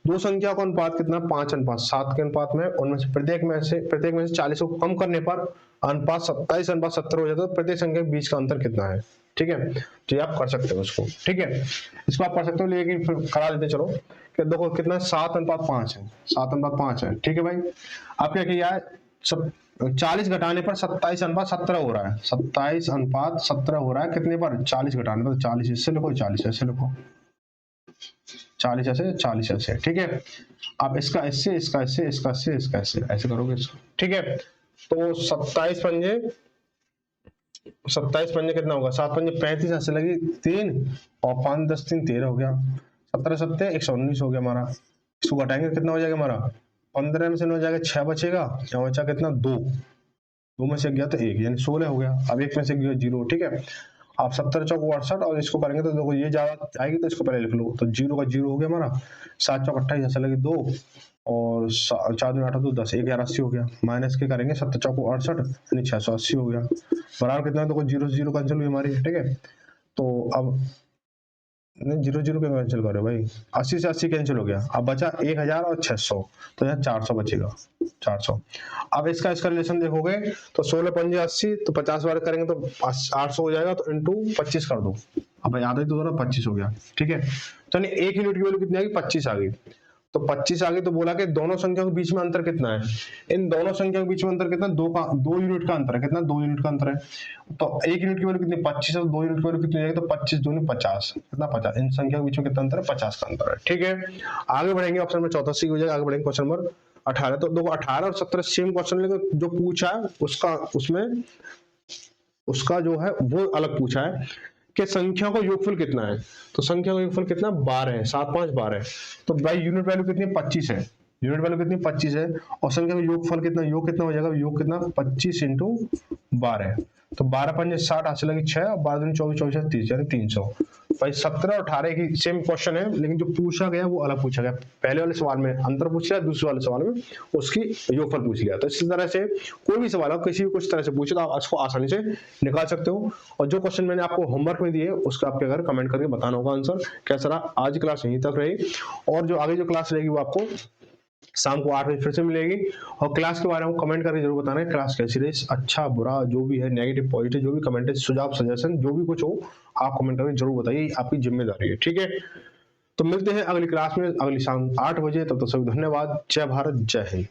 दो संख्या का अनुपात कितना, 5:7 के अनुपात में। उनमें से प्रत्येक में से 40 को कम करने पर अनुपात 27:70 हो जाता है। तो प्रत्येक संख्या के बीच का अंतर कितना है। ठीक है, तो ये आप कर सकते हो इसको। ठीक है, इसको आप कर सकते हो, लेकिन फिर करा देते चलो कि देखो कितना 7:5 है। 7:5 है। ठीक है भाई, आप क्या किया है, सब 40 घटाने पर 27:17 हो रहा है। 27:17 हो रहा है कितने पर, 40 घटाने पर। 40 इससे लिखो, 40 ऐसे लिखो, 40 ऐसे, 40 ऐसे। ठीक है, आप इसका इससे, इसका इससे, इसका इससे, इसका इससे ऐसे करोगे इसको। ठीक है, तो 27 पंजे कितना होगा, 7 पंजे 35 ऐसे लगी 3 और 5 10 3 13 हो गया। 17 7 119 हो गया हमारा। इसको घटाएंगे कितना हो जाएगा हमारा, 15 में से 9 जाएगा 6 बचेगा, यहाँ बचा कितना 2 में से गया तो 1, यानी 16 हो गया। अब 1 में से गया 0। ठीक है, आप 70 चौक 68 और इसको करेंगे तो देखो ये ज्यादा आएगी, तो इसको पहले लिख लो। तो 0 का 0 हो गया हमारा। 7 चौक 28 ऐसे लगे 2 और 4 दूनी 8 2 10 1 80 हो गया। माइनस के करेंगे 70 चौक 68 यानी 680 हो गया। बराबर कितना, देखो 0 से 0 कैंसिल हुई हमारी। ठीक है, तो अब नहीं, जीरो जीरो क्यों कैंसिल कर रहे हो भाई? 80 से 80 कैंसिल हो गया, अब बचा 1000 और 600, तो यहाँ 400 बचेगा, 400। अब इसका इसका रिलेशन देखोगे तो 16 पंजे 80, तो 50 बार करेंगे तो 800 हो जाएगा, तो इंटू 25 कर दो। अब भाई आधा ही तो 25 हो गया, ठीक है। तो यानी एक यूनिट की वैल्यू कितनी आ गई? 25 आ गई। तो 25 आ गई, तो बोला कि दोनों संख्याओं के बीच में अंतर कितना है? इन दोनों संख्याओं के बीच में अंतर कितना? 2 यूनिट का अंतर है। कितना? 2 यूनिट का अंतर है। तो एक यूनिट की वैल्यू कितनी? 25 है, तो 2 यूनिट की वैल्यू कितनी आएगी? तो 25 दूनी 50। कितना? 50। इन संख्याओं के बीच में कितना अंतर है? 50 का अंतर है, ठीक है। आगे बढ़ेंगे, ऑप्शन नंबर 14 सी हो जाएगा। आगे बढ़ेंगे क्वेश्चन नंबर 18। तो देखो 18 और 17 सेम क्वेश्चन, लेकिन जो पूछा है उसका उसमें उसका जो है वो अलग पूछा है कि संख्या का योगफल कितना है। तो संख्या का योगफल कितना? 12 है। 7 5 12। तो भाई यूनिट वैल्यू कितनी है? 25 है। यूनिट वैल्यू कितनी? 25 है। और संख्या का योगफल कितना? योग कितना हो जाएगा? योग कितना? 25 इंटू 12। तो 12 पंजे 60, हाथ से लगी 6, और 12 दूनी 24, 24 30, यानी 300। भाई 17 और 18 की सेम क्वेश्चन है, लेकिन जो पूछा गया वो अलग पूछा गया। पहले वाले सवाल में अंतर पूछ लिया, दूसरे वाले सवाल में उसकी योगफल पूछ लिया। तो इसी तरह से कोई भी सवाल हो, किसी भी कुछ तरह से पूछे, तो आप इसको आसानी से निकाल सकते हो। और जो क्वेश्चन मैंने आपको होमवर्क में दिए, उसका आपके घर कमेंट करके बताना होगा आंसर कैसा रहा। आज की क्लास यहीं तक रही, और जो आगे जो क्लास रहेगी वो आपको शाम को 8 बजे फिर से मिलेगी। और क्लास के बारे में कमेंट करके जरूर बताना है क्लास कैसी रही, अच्छा बुरा जो भी है, नेगेटिव पॉजिटिव जो भी कमेंट है, सुझाव सजेशन जो भी कुछ हो, आप कमेंट करके जरूर बताइए, आपकी जिम्मेदारी है, ठीक है। तो मिलते हैं अगली क्लास में अगली शाम 8 बजे। तब तक सभी धन्यवाद। जय भारत, जय हिंद।